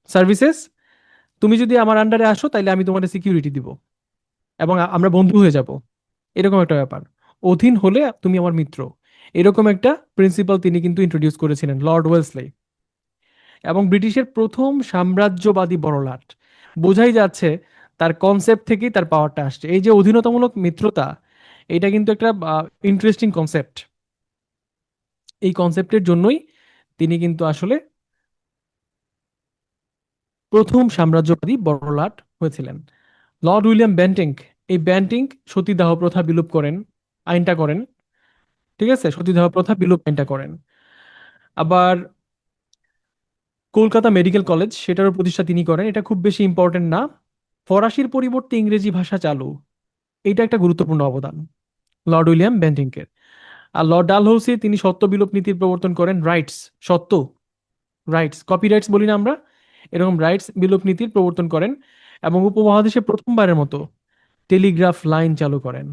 services. তুমি যদি আমার আন্ডারে আসো তাহলে আমি তোমাদের সিকিউরিটি দিব এবং আমরা বন্ধু হয়ে যাব, এরকম একটা ব্যাপার। অধীন হলে তুমি আমার মিত্র, এরকম একটা প্রিন্সিপাল তিনি কিন্তু ইন্ট্রোডিউস করেছিলেন, লর্ড ওয়েলসলি। এবং ব্রিটিশের প্রথম সাম্রাজ্যবাদী বড়লাট, বোঝাই যাচ্ছে তার কনসেপ্ট থেকেই তার পাওয়ারটা আসছে। এই যে অধীনতামূলক মিত্রতা, এটা কিন্তু একটা ইন্টারেস্টিং কনসেপ্ট। এই কনসেপ্টের জন্যই তিনি কিন্তু আসলে প্রথম সাম্রাজ্যবাদী বড়লাট হয়েছিলেন। লর্ড উইলিয়াম বেন্টিঙ্ক, এই বেন্টিঙ্ক সতীদাহ প্রথা বিলোপ করেন, আইনটা করেন। ঠিক আছে, সতীদাহ প্রথা বিলোপ আইনটা করেন। আবার কলকাতা মেডিকেল কলেজ, সেটারও প্রতিষ্ঠা তিনি করেন, এটা খুব বেশি ইম্পর্টেন্ট না। ফরাসির পরিবর্তে ইংরেজি ভাষা চালু, এটা একটা গুরুত্বপূর্ণ অবদান লর্ড উইলিয়াম বেন্টিঙ্কের। আর লর্ড ডালহৌসি, তিনি সত্য বিলোপ নীতির প্রবর্তন করেন, রাইটস, সত্য, রাইটস, কপিরাইটস বলি না আমরা, এরকম রাইটস বিলোপ নীতির প্রবর্তন করেন। এবং উপমহাদেশে প্রথমবারের মতো টেলিগ্রাফ লাইন চালু করেন,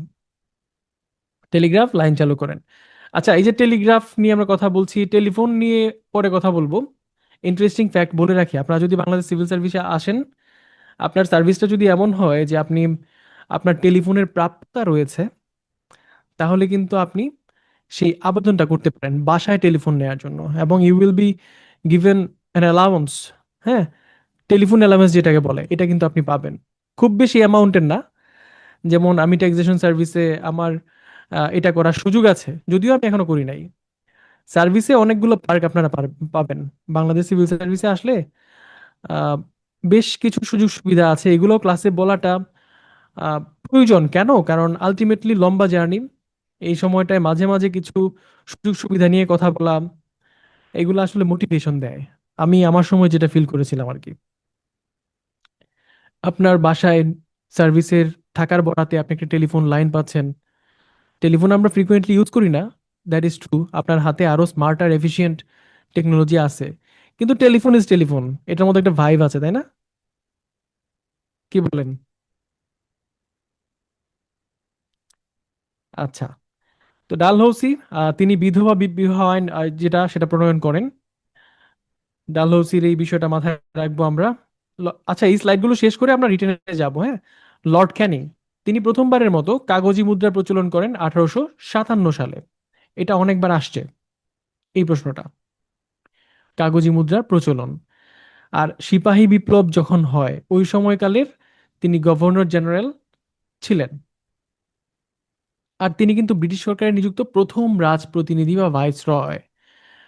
টেলিগ্রাফ লাইন চালু করেন। আচ্ছা, এই যে টেলিগ্রাফ নিয়ে আমরা কথা বলছি, টেলিফোন নিয়ে পরে কথা বলবো। ইন্টারেস্টিং ফ্যাক্ট বলে রাখি, আপনারা যদি বাংলাদেশ সিভিল সার্ভিসে আসেন, আপনার সার্ভিসটা যদি এমন হয় যে আপনি, আপনার টেলিফোনের প্রাপ্যতা রয়েছে, তাহলে কিন্তু আপনি সেই আবেদনটা করতে পারেন বাসায় টেলিফোন নেওয়ার জন্য, এবং you will be given an allowance. হ্যাঁ, টেলিফোন অ্যালাউন্স যেটাকে বলে, এটা কিন্তু আপনি পাবেন। খুব বেশি অ্যামাউন্টের না। যেমন আমি ট্যাক্সেশন সার্ভিসে আমার এটা করার সুযোগ আছে, যদিও আমি এখনো করি নাই। সার্ভিসে অনেকগুলো পার্ক আপনারা পাবেন বাংলাদেশ সিভিল সার্ভিসে আসলে। আহ, বেশ কিছু সুযোগ সুবিধা আছে, এগুলো ক্লাসে বলাটা প্রয়োজন কেন, কারণ আলটিমেটলি লম্বা জার্নি, এই সময়টায় মাঝে মাঝে কিছু সুযোগ সুবিধা নিয়ে কথা বলা, এগুলো আসলে মোটিভেশন দেয়। আমি আমার সময় যেটা ফিল করেছিলাম আর কি। আপনার বাসায় সার্ভিসের থাকার বরাতে আপনি একটা টেলিফোন লাইন পাচ্ছেন। টেলিফোন আমরা ফ্রিকোয়েন্টলি ইউজ করি না, দ্যাট ইজ ট্রু, আপনার হাতে আরো স্মার্ট আর এফিশিয়েন্ট টেকনোলজি আছে, কিন্তু টেলিফোন ইজ টেলিফোন, এটার মধ্যে একটা ভাইব আছে, তাই না? কি বলেন? আচ্ছা, তো ডালহৌসি, তিনি বিধবা বিবাহ আইন যেটা সেটা প্রণয়ন করেন। ডালহৌসির এই বিষয়টা মাথায় রাখবো আমরা। আচ্ছা, এই স্লাইডগুলো শেষ করে আমরা রিটেনে যাব, হ্যাঁ। লর্ড ক্যানিং, তিনি প্রথমবারের মতো কাগজি মুদ্রা প্রচলন করেন 1857 সালে। এটা অনেকবার আসছে এই প্রশ্নটা, কাগজি মুদ্রার প্রচলন। আর সিপাহী বিপ্লব যখন হয় ওই সময়কালের তিনি গভর্নর জেনারেল ছিলেন। আর তিনি কিন্তু ব্রিটিশ সরকারের নিযুক্ত প্রথম রাজপ্রতিনিধি বা ভাইস রয়।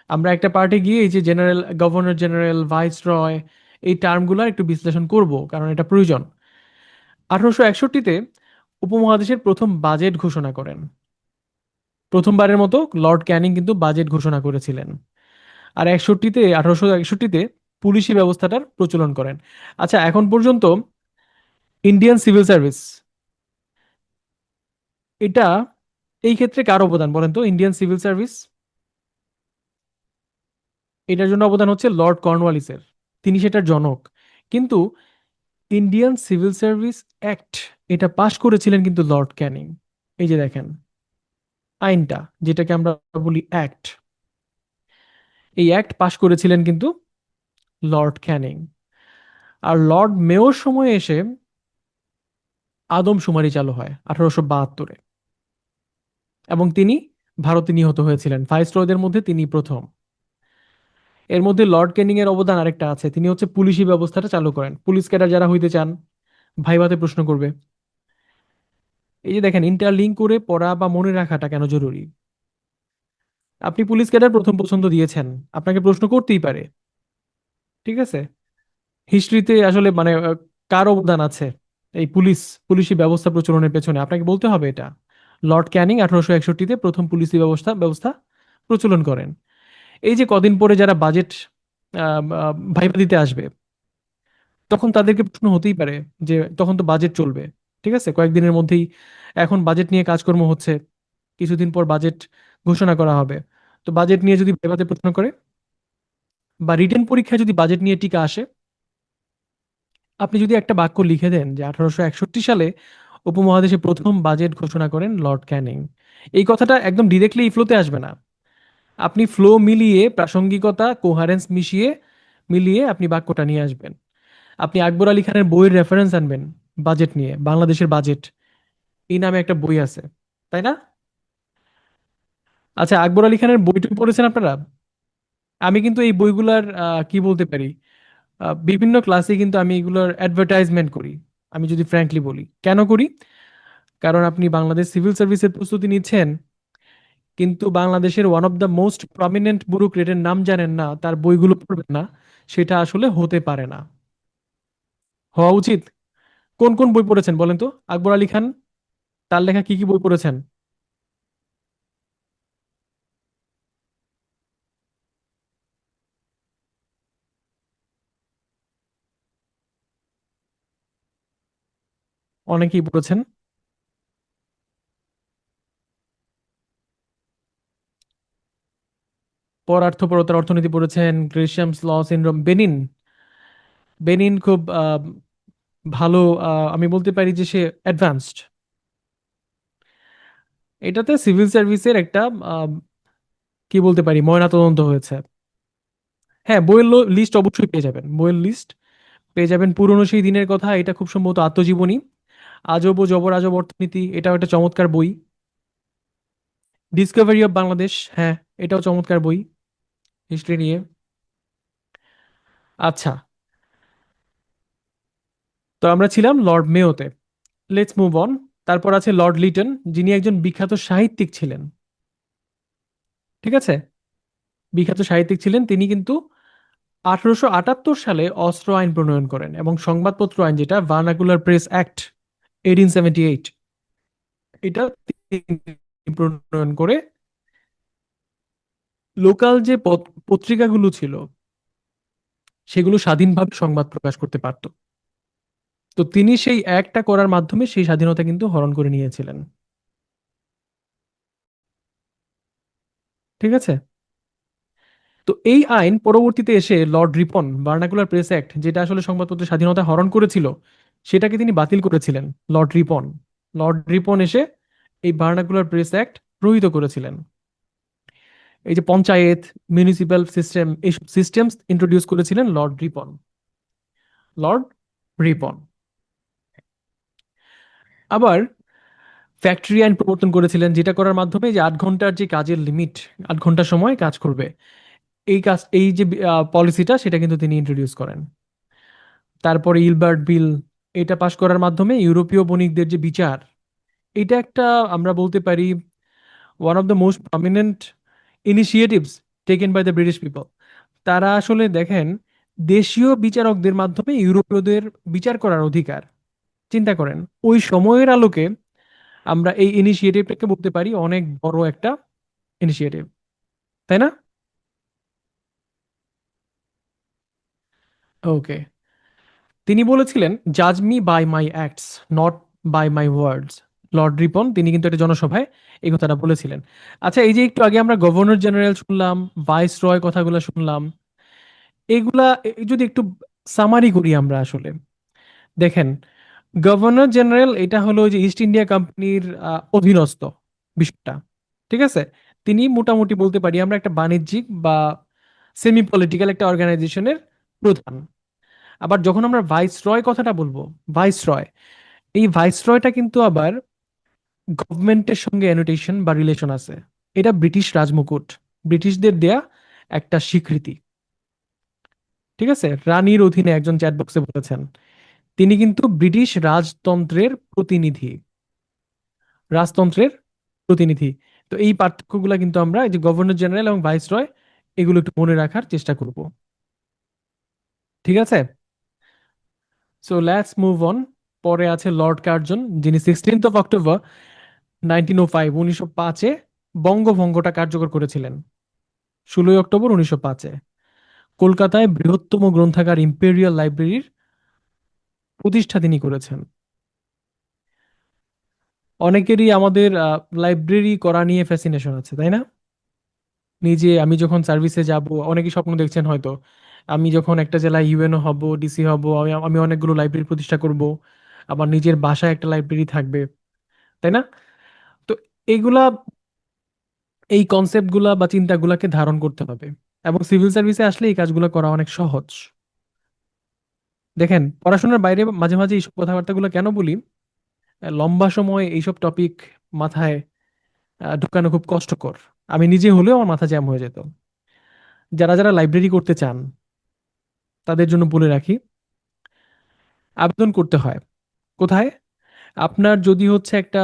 আমরা একটা পার্টে গিয়ে এই যে জেনারেল, গভর্নর জেনারেল, ভাইস রয়, এই টার্মগুলো একটু বিশ্লেষণ করব, কারণ এটা প্রয়োজন। 1861-তে উপমহাদেশের প্রথম বাজেট ঘোষণা করেন, প্রথমবারের মতো লর্ড ক্যানিং কিন্তু বাজেট ঘোষণা করেছিলেন। আর 1861-তে পুলিশি ব্যবস্থাটার প্রচলন করেন। আচ্ছা, এখন পর্যন্ত ইন্ডিয়ান সিভিল সার্ভিস, এটা, এই ক্ষেত্রে কার অবদান বলেন তো? ইন্ডিয়ান সিভিল সার্ভিস, এটার জন্য অবদান হচ্ছে লর্ড কর্নওয়ালিসের, তিনি সেটার জনক। কিন্তু ইন্ডিয়ান সিভিল সার্ভিস অ্যাক্ট, এটা পাশ করেছিলেন কিন্তু লর্ড ক্যানিং। এই যে দেখেন আইনটা, যেটাকে আমরা বলি অ্যাক্ট, এই অ্যাক্ট পাশ করেছিলেন কিন্তু লর্ড ক্যানিং। আর লর্ড মেয়র সময়ে এসে আদমশুমারি চালু হয় 1872-এ, এবং তিনি ভারতে নিহত হয়েছিলেন, ভাইসরয়দের মধ্যে তিনি প্রথম। এর মধ্যে লর্ড ক্যানিং এর অবদান আরেকটা আছে, তিনি হচ্ছে পুলিশি ব্যবস্থাটা চালু করেন। পুলিশ ক্যাডার যারা হইতে চান, ভাইভাতে প্রশ্ন করবে। এই যে দেখেন, ইন্টারলিঙ্ক করে পড়া বা মনে রাখাটা কেন জরুরি। আপনি পুলিশ ক্যাডার প্রথম পছন্দ দিয়েছেন, আপনাকে প্রশ্ন করতেই পারে। ঠিক আছে, হিস্ট্রিতে আসলে মানে কার অবদান আছে এই পুলিশি ব্যবস্থা প্রচলনের পেছনে, আপনাকে বলতে হবে এটা। লর্ড ক্যানিং 1861-তে প্রথম পুলিশি ব্যবস্থা ব্যবস্থা প্রচলন করেন। এই যে কদিন পরে যারা বাজেট ভাইবা দিতে আসবে, তখন তাদেরকে প্রশ্ন হতেই পারে যে তখন তো বাজেট চলবে, ঠিক আছে, কয়েকদিনের মধ্যেই এখন বাজেট নিয়ে কাজকর্ম হচ্ছে, কিছুদিন পর বাজেট ঘোষণা করা হবে। তো বাজেট নিয়ে যদি ভাইভাতে প্রশ্ন করে, বা রিটেন পরীক্ষায় যদি বাজেট নিয়ে টিকা আসে, আপনি যদি একটা বাক্য লিখে দেন যে 1861 সালে উপমহাদেশে প্রথম বাজেট ঘোষণা করেন লর্ড ক্যানিং, এই কথাটা একদম ডিরেক্টলি ফ্লোতে আসবে না। আপনি ফ্লো মিলিয়ে, প্রাসঙ্গিকতা, কোহারেন্স মিলিয়ে আপনি বাক্যটা নিয়ে আসবেন। আপনি আকবর আলী খানের বইয়ের রেফারেন্স আনবেন বাজেট নিয়ে, বাংলাদেশের বাজেট এই নামে একটা বই আছে, তাই না? আচ্ছা, আকবর আলী খানের বইটা পড়েছেন আপনারা? আমি কিন্তু এই বইগুলার কি বলতে পারি, বিভিন্ন ক্লাসে কিন্তু আমি এগুলোর অ্যাডভার্টাইজমেন্ট করি। আমি যদি ফ্র্যাঙ্কলি বলি কেন করি, কারণ আপনি বাংলাদেশ সিভিল সার্ভিসের প্রস্তুতি নিচ্ছেন, কিন্তু বাংলাদেশের one of the most prominent ব্যুরোক্রেটের নাম জানেন না, তার বইগুলো পড়বেন না, সেটা আসলে হতে পারে না। হওয়া উচিত। কোন কোন বই পড়েছেন বলেন তো? আকবর আলী খান, তার লেখা কি কি বই পড়েছেন? অনেকেই পড়েছেন। পরার্থপরতার অর্থনীতি পড়েছেন, গ্রেশিয়ামস ল সিনড্রোম, বেনিন। বেনিন খুব ভালো, আমি বলতে পারি যে সে অ্যাডভান্সড। এটাতে সিভিল সার্ভিসের একটা আহ, কি বলতে পারি, ময়নাতদন্ত হয়েছে। হ্যাঁ, বইয়ের লিস্ট অবশ্যই পেয়ে যাবেন, বইয়ের লিস্ট পেয়ে যাবেন। পুরনো সেই দিনের কথা, এটা খুব সম্ভবত আত্মজীবনী। আজব ও জবর আজব অর্থনীতি, এটাও একটা চমৎকার বই। ডিসকভারি অফ বাংলাদেশ, হ্যাঁ, এটাও চমৎকার বই হিস্ট্রি নিয়ে। আচ্ছা, তো আমরা ছিলাম লর্ড মেয়োতে। Let's move on. তারপর আছে লর্ড লিটন, যিনি একজন বিখ্যাত সাহিত্যিক ছিলেন। ঠিক আছে, বিখ্যাত সাহিত্যিক ছিলেন তিনি, কিন্তু 1878 সালে অস্ত্র আইন প্রণয়ন করেন এবং সংবাদপত্র আইন, যেটা ভার্নাকুলার প্রেস অ্যাক্ট 1878, এটা তিনি প্রণয়ন করে লোকাল যে পত্রিকাগুলো ছিল সেগুলো স্বাধীনভাবে সংবাদ প্রকাশ করতে পারত। তো তিনি সেই অ্যাক্টটা করার মাধ্যমে সেই স্বাধীনতা কিন্তু হরণ করে নিয়েছিলেন। ঠিক আছে, তো এই আইন পরবর্তীতে এসে Lord Ripon, vernacular press act, যেটা আসলে সংবাদপত্রের স্বাধীনতা হরণ করেছিল, সেটাকে তিনি বাতিল করেছিলেন। লর্ড রিপন এসে এই ভার্নাকুলার প্রেস অ্যাক্ট রহিত করেছিলেন। এই যে পঞ্চায়েত, মিউনিসিপ্যাল সিস্টেম, এইসব সিস্টেম ইন্ট্রোডিউস করেছিলেন লর্ড রিপন। আবার ফ্যাক্টরি আইন প্রবর্তন করেছিলেন, যেটা করার মাধ্যমে যে 8 ঘন্টার যে কাজের লিমিট, 8 ঘন্টা সময় কাজ করবে, এই যে পলিসিটা, সেটা কিন্তু তিনি ইন্ট্রোডিউস করেন। তারপরে ইলবার্ট বিল, এটা পাশ করার মাধ্যমে ইউরোপীয় বণিকদের যে বিচার, এটা একটা, আমরা বলতে পারি, one of the most prominent initiatives taken by the British people. তারা আসলে দেখেন, দেশীয় বিচারকদের মাধ্যমে ইউরোপীয়দের বিচার করার অধিকার, চিন্তা করেন ওই সময়ের আলোকে আমরা এই ইনিশিয়েটিভটাকে বলতে পারি অনেক বড় একটা ইনিশিয়েটিভ, তাই না? ওকে, তিনি বলেছিলেন, জাজ me by my acts, not by my words. Lord Ripon তিনি কিন্তু একটা জনসভায় এই কথাটা বলেছিলেন। আচ্ছা, এই যে একটু আগে আমরা গভর্নর জেনারেল শুনলাম, ভাইস রয় কথাগুলো শুনলাম, এগুলা যদি একটু সামারি করি আমরা আসলে, দেখেন, গভর্নর জেনারেল এটা হলো ওই যে ইস্ট ইন্ডিয়া কোম্পানির অধীনস্থ বিষয়টা। ঠিক আছে, তিনি মোটামুটি বলতে পারি আমরা একটা বাণিজ্যিক বা সেমি পলিটিক্যাল একটা অর্গানাইজেশনের প্রধান। আবার যখন আমরা ভাইস রয় কথাটা বলবো, ভাইস রয়, এই ভাইস রয়টা কিন্তু আবার গভর্নমেন্টের সঙ্গে অ্যানোটেশন বা রিলেশন আছে। এটা ব্রিটিশ রাজমুকুট, ব্রিটিশদের দেয়া একটা স্বীকৃতি। ঠিক আছে, রানীর অধীনে একজন চ্যাট বক্সে বলেছেন, তিনি কিন্তু ব্রিটিশ রাজতন্ত্রের প্রতিনিধি। তো এই পার্থক্যগুলো কিন্তু আমরা এই যে গভর্নর জেনারেল এবং ভাইস রয়, এগুলো একটু মনে রাখার চেষ্টা করব। ঠিক আছে, সো লেটস মুভ অন। পরে আছে লর্ড কার্জন, যিনি 16 অক্টোবর 1905, 1905-এ বঙ্গভঙ্গটা কার্যকর করেছিলেন। 16 অক্টোবর 1905-এ কলকাতায় বৃহত্তম গ্রন্থাগার ইম্পেরিয়াল লাইব্রেরির প্রতিষ্ঠা তিনি করেছেন। অনেকেরই আমাদের লাইব্রেরি করা নিয়ে ফ্যাসিনেশন আছে, তাই না? নিজে আমি যখন সার্ভিসে যাব, অনেকেই স্বপ্ন দেখছেন হয়তো, আমি যখন একটা জেলায় ইউএনও হব, ডিসি হব, আমি আমি অনেকগুলো লাইব্রেরি প্রতিষ্ঠা করব, আমার নিজের বাসায় একটা লাইব্রেরি থাকবে, তাই না? তো এইগুলা, এই কনসেপ্টগুলা বা চিন্তাগুলাকে ধারণ করতে হবে, এবং সিভিল সার্ভিসে আসলে এই কাজগুলো করা অনেক সহজ। দেখেন, পড়াশোনার বাইরে মাঝে মাঝে এইসব কথাবার্তাগুলো কেন বলি, লম্বা সময় এইসব টপিক মাথায় ঢুকানো খুব কষ্টকর। আমি নিজে হলেও আমার মাথা জ্যাম হয়ে যেত। যারা যারা লাইব্রেরি করতে চান তাদের জন্য বলে রাখি, আবেদন করতে হয় কোথায়? আপনার যদি হচ্ছে একটা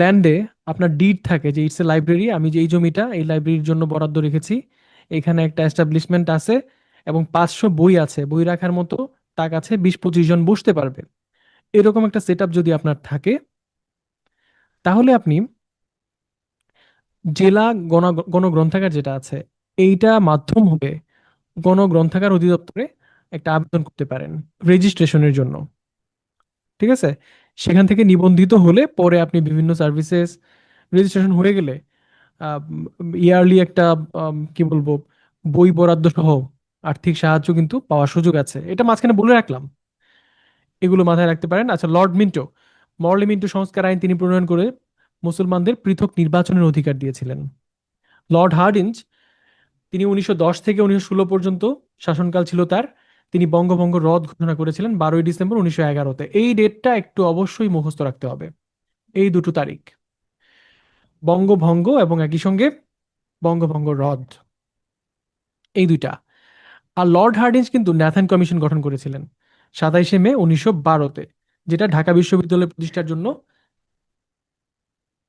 ল্যান্ডে আপনার ডিড থাকে যে ইটস এ লাইব্রেরি, আমি যে এই জমিটা এই লাইব্রেরির জন্য বরাদ্দ রেখেছি, এখানে একটা এস্টাবলিশমেন্ট আছে এবং 500 বই আছে, বই রাখার মতো তাক আছে, 20-25 জন বসতে পারবে, এরকম একটা সেট আপ যদি আপনার থাকে, তাহলে আপনি জেলা গণগ্রন্থাগার যেটা আছে, এইটা মাধ্যম হবে গণগ্রন্থাগার অধিদপ্তরে একটা আবেদন করতে পারেন রেজিস্ট্রেশনের জন্য। ঠিক আছে? সেখান থেকে নিবন্ধিত হলে পরে আপনি বিভিন্ন সার্ভিসেস, রেজিস্ট্রেশন হয়ে গেলে ইয়ারলি একটা কি বলবো, বই বরাদ্দ সহ আর্থিক সাহায্য কিন্তু পাওয়ার সুযোগ আছে। এটা মাঝখানে বলে রাখলাম, এগুলো মাথায় রাখতে পারেন। আচ্ছা, লর্ড মিন্টো, মরলি মিন্টো সংস্কার আইন তিনি প্রণয়ন করে মুসলমানদের পৃথক নির্বাচনের অধিকার দিয়েছিলেন। লর্ড হার্ডিঞ্জ, তিনি 1910 থেকে 1916 পর্যন্ত শাসনকাল ছিল তার, তিনি বঙ্গভঙ্গ রদ ঘোষণা করেছিলেন 12ই ডিসেম্বর 1911-তে। এই ডেটটা একটু অবশ্যই মুখস্থ রাখতে হবে, এই দুটো তারিখ, বঙ্গভঙ্গ এবং একই সঙ্গে বঙ্গভঙ্গ রদ, এই দুইটা। আর লর্ড হার্ডিঞ্জ কিন্তু ন্যাথান কমিশন গঠন করেছিলেন 27শে মে 1912-তে, যেটা ঢাকা বিশ্ববিদ্যালয় প্রতিষ্ঠার জন্য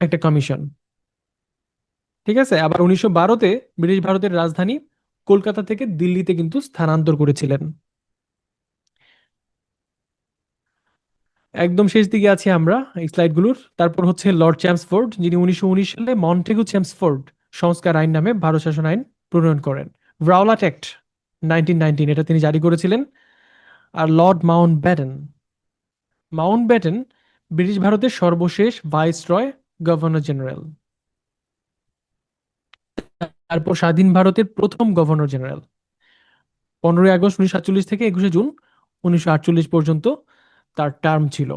একটা কমিশন। ঠিক আছে? আবার 1912-তে ব্রিটিশ ভারতের রাজধানী কলকাতা থেকে দিল্লিতে কিন্তু স্থানান্তর করেছিলেন। একদম শেষ দিকে আছি আমরা এই স্লাইডগুলোর। তারপর হচ্ছে লর্ড চ্যামসফোর্ড, যিনি 1919 সালে মন্টেগু চ্যামসফোর্ড সংস্কার আইন নামে ভারত শাসন আইন প্রণয়ন করেন। রাওলাট অ্যাক্ট 1919, এটা তিনি জারি করেছিলেন। আর lord Mountbatten, Mountbatten British ভারতের সর্বশেষ ভাইসরয়, গভর্নর জেনারেল। তারপর স্বাধীন ভারতের প্রথম গভর্নর জেনারেল, 15ই আগস্ট 1947 থেকে 21শে জুন 1948 পর্যন্ত তার টার্ম ছিল।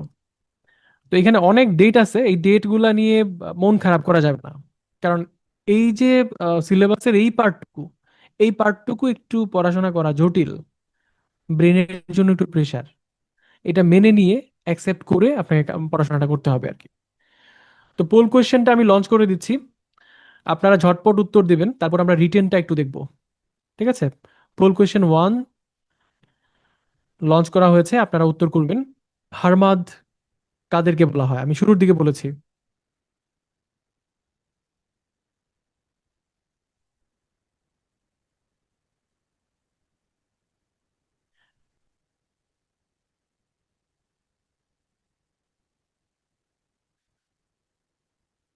তো এখানে অনেক ডেট আছে, এই ডেট গুলা নিয়ে মন খারাপ করা যাবে না, কারণ এই যে সিলেবাসের এই পার্টটুকু একটু পড়াশোনা করা জটিল, ব্রেনের জন্য একটু প্রেসার, এটা মেনে নিয়ে অ্যাকসেপ্ট করে আপনাকে পড়াশোনাটা করতে হবে আর কি। তো পোল কোয়েশ্চেনটা আমি লঞ্চ করে দিচ্ছি, আপনারা ঝটপট উত্তর দিবেন, তারপর আমরা রিটেনটা একটু দেখব। ঠিক আছে? পোল কোয়েশ্চেন 1 লঞ্চ করা হয়েছে, আপনারা উত্তর করবেন। হারমাদ কাদেরকে বলা হয়? আমি শুরুর দিকে বলেছি।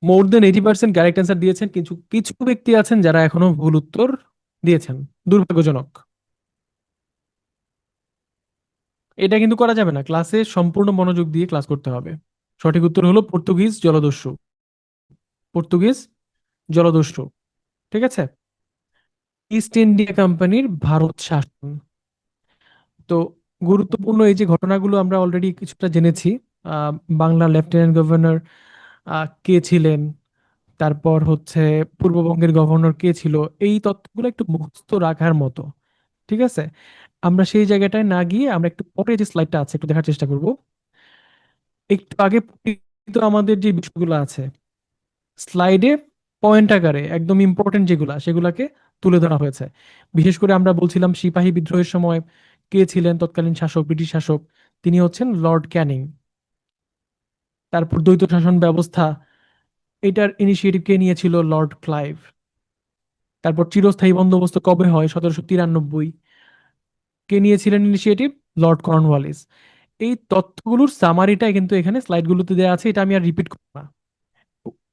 মোর দেন 80% কারেক্ট অ্যান্সার দিয়েছেন, কিছু কিছু ব্যক্তি আছেন যারা এখনো ভুল উত্তর দিয়েছেন, দুর্ভাগ্যজনক। এটা কিন্তু করা যাবে না, ক্লাসে সম্পূর্ণ মনোযোগ দিয়ে ক্লাস করতে হবে। সঠিক উত্তর হলো পর্তুগিজ জলদস্যু, পর্তুগিজ জলদস্যু। ঠিক আছে? ইস্ট ইন্ডিয়া কোম্পানির ভারত শাসন। তো গুরুত্বপূর্ণ এই যে ঘটনাগুলো আমরা অলরেডি কিছুটা জেনেছি, আহ, বাংলার লেফটেন্যান্ট গভর্নর কে ছিলেন, তারপর হচ্ছে পূর্ববঙ্গের গভর্নর কে ছিল, এই তথ্যগুলো একটু মুখস্থ রাখার মতো। ঠিক আছে? আমরা সেই জায়গাটায় না গিয়ে আমরা একটু পরে যে স্লাইডটা আছে একটু দেখার চেষ্টা করব। একটু আগে পরিচিত আমাদের যে বিষয়গুলো আছে স্লাইডে পয়েন্ট আকারে একদম ইম্পর্টেন্ট যেগুলা সেগুলাকে তুলে ধরা হয়েছে। বিশেষ করে আমরা বলছিলাম সিপাহী বিদ্রোহের সময় কে ছিলেন তৎকালীন শাসক, ব্রিটিশ শাসক, তিনি হচ্ছেন লর্ড ক্যানিং। তারপর দ্বৈত শাসন ব্যবস্থা, এটার ইনিশিয়েটিভ কে নিয়েছিল? Lord Clive. তারপর চিরস্থায়ী বন্দোবস্ত কবে হয়? 1793। কে নিয়েছিলেন ইনিশিয়েটিভ? Lord Cornwallis. এই তথ্যগুলোর সামারিটাই কিন্তু এখানে স্লাইডগুলোতে দেওয়া আছে, এটা আমি আর রিপিট করব না।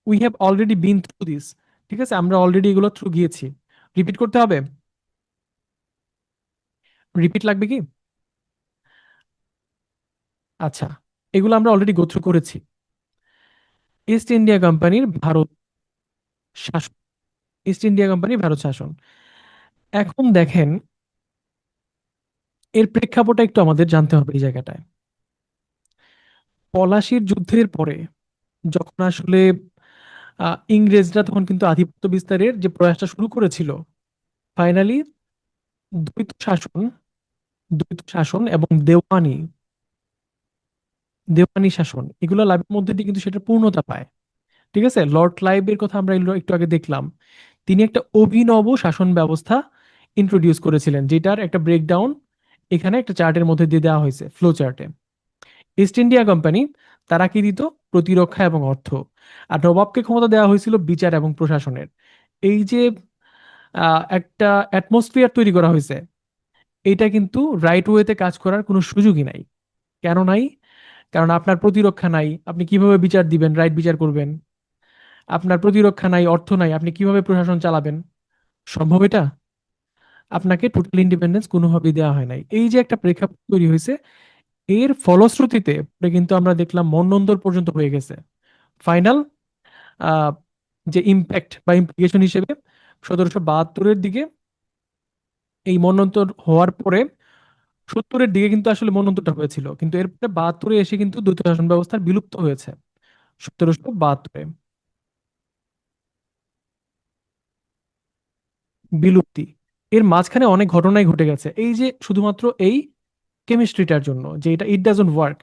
We have already been through this. ঠিক আছে? আমরা অলরেডি এগুলো থ্রু গিয়েছি, রিপিট করতে হবে? রিপিট লাগবে কি? আচ্ছা, এগুলো আমরা অলরেডি গো থ্রু করেছি। ইস্ট ইন্ডিয়া কোম্পানির ভারত শাসন, ইস্ট ইন্ডিয়া কোম্পানি ভারত শাসন। এখন দেখেন, এর প্রেক্ষাপটটা একটু আমাদের জানতে হবে এই জায়গাটায়। পলাশির যুদ্ধের পরে যখন আসলে ইংরেজরা তখন কিন্তু আধিপত্য বিস্তারের যে প্রয়াসটা শুরু করেছিল, ফাইনালি দ্বৈত শাসন, দ্বৈত শাসন এবং দেওয়ানি, দেওয়ানি শাসন এগুলো লাভের মধ্যে দিয়ে কিন্তু সেটা পূর্ণতা পায়। ঠিক আছে, লর্ড ক্লাইভের কথা আমরা এগুলো একটু আগে দেখলাম। তিনি একটা অভিনব শাসন ব্যবস্থা ইন্ট্রোডিউস করেছিলেন, যেটার একটা ব্রেকডাউন এখানে একটা চার্টের মধ্যে দিয়ে দেওয়া হয়েছে, ফ্লো চার্টে। ইস্ট ইন্ডিয়া কোম্পানি, তারা কি দিত? প্রতিরক্ষা এবং অর্থ। আর নবাবকে ক্ষমতা দেওয়া হয়েছিল বিচার এবং প্রশাসনের। এই যে একটা অ্যাটমসফিয়ার তৈরি করা হয়েছে, এইটা কিন্তু রাইট ওয়েতে কাজ করার কোনো সুযোগই নাই। কেন নাই? কারণ আপনার প্রতিরক্ষা নাই, আপনি কিভাবে বিচার দিবেন, রাইট বিচার করবেন? আপনার প্রতিরক্ষা নাই, অর্থ নাই, আপনি কিভাবে প্রশাসন চালাবেন? সম্ভব এটা? আপনাকে টোটাল ইন্ডিপেন্ডেন্স কোনোভাবেই দেওয়া হয় নাই। এই যে একটা প্রেক্ষাপট তৈরি হয়েছে, এর ফলশ্রুতিতে পরে কিন্তু আমরা দেখলাম মন্বন্তর পর্যন্ত হয়ে গেছে। ফাইনাল যে ইম্প্যাক্ট বা ইমপ্লিকেশন হিসেবে 1772-এর দিকে এই মন্বন্তর হওয়ার পরে, 70-এর দিকে কিন্তু আসলে মন্বন্তরটা হয়েছিল, কিন্তু এরপরে 72-এ এসে কিন্তু দ্বৈত শাসন ব্যবস্থার বিলুপ্ত হয়েছে। 1772-এ বিলুপ্তি। এর মাঝখানে অনেক ঘটনাই ঘটে গেছে, এই যে শুধুমাত্র এই কেমিস্ট্রিটার জন্য, যে এটা ইট ডাজন্ট ওয়ার্ক।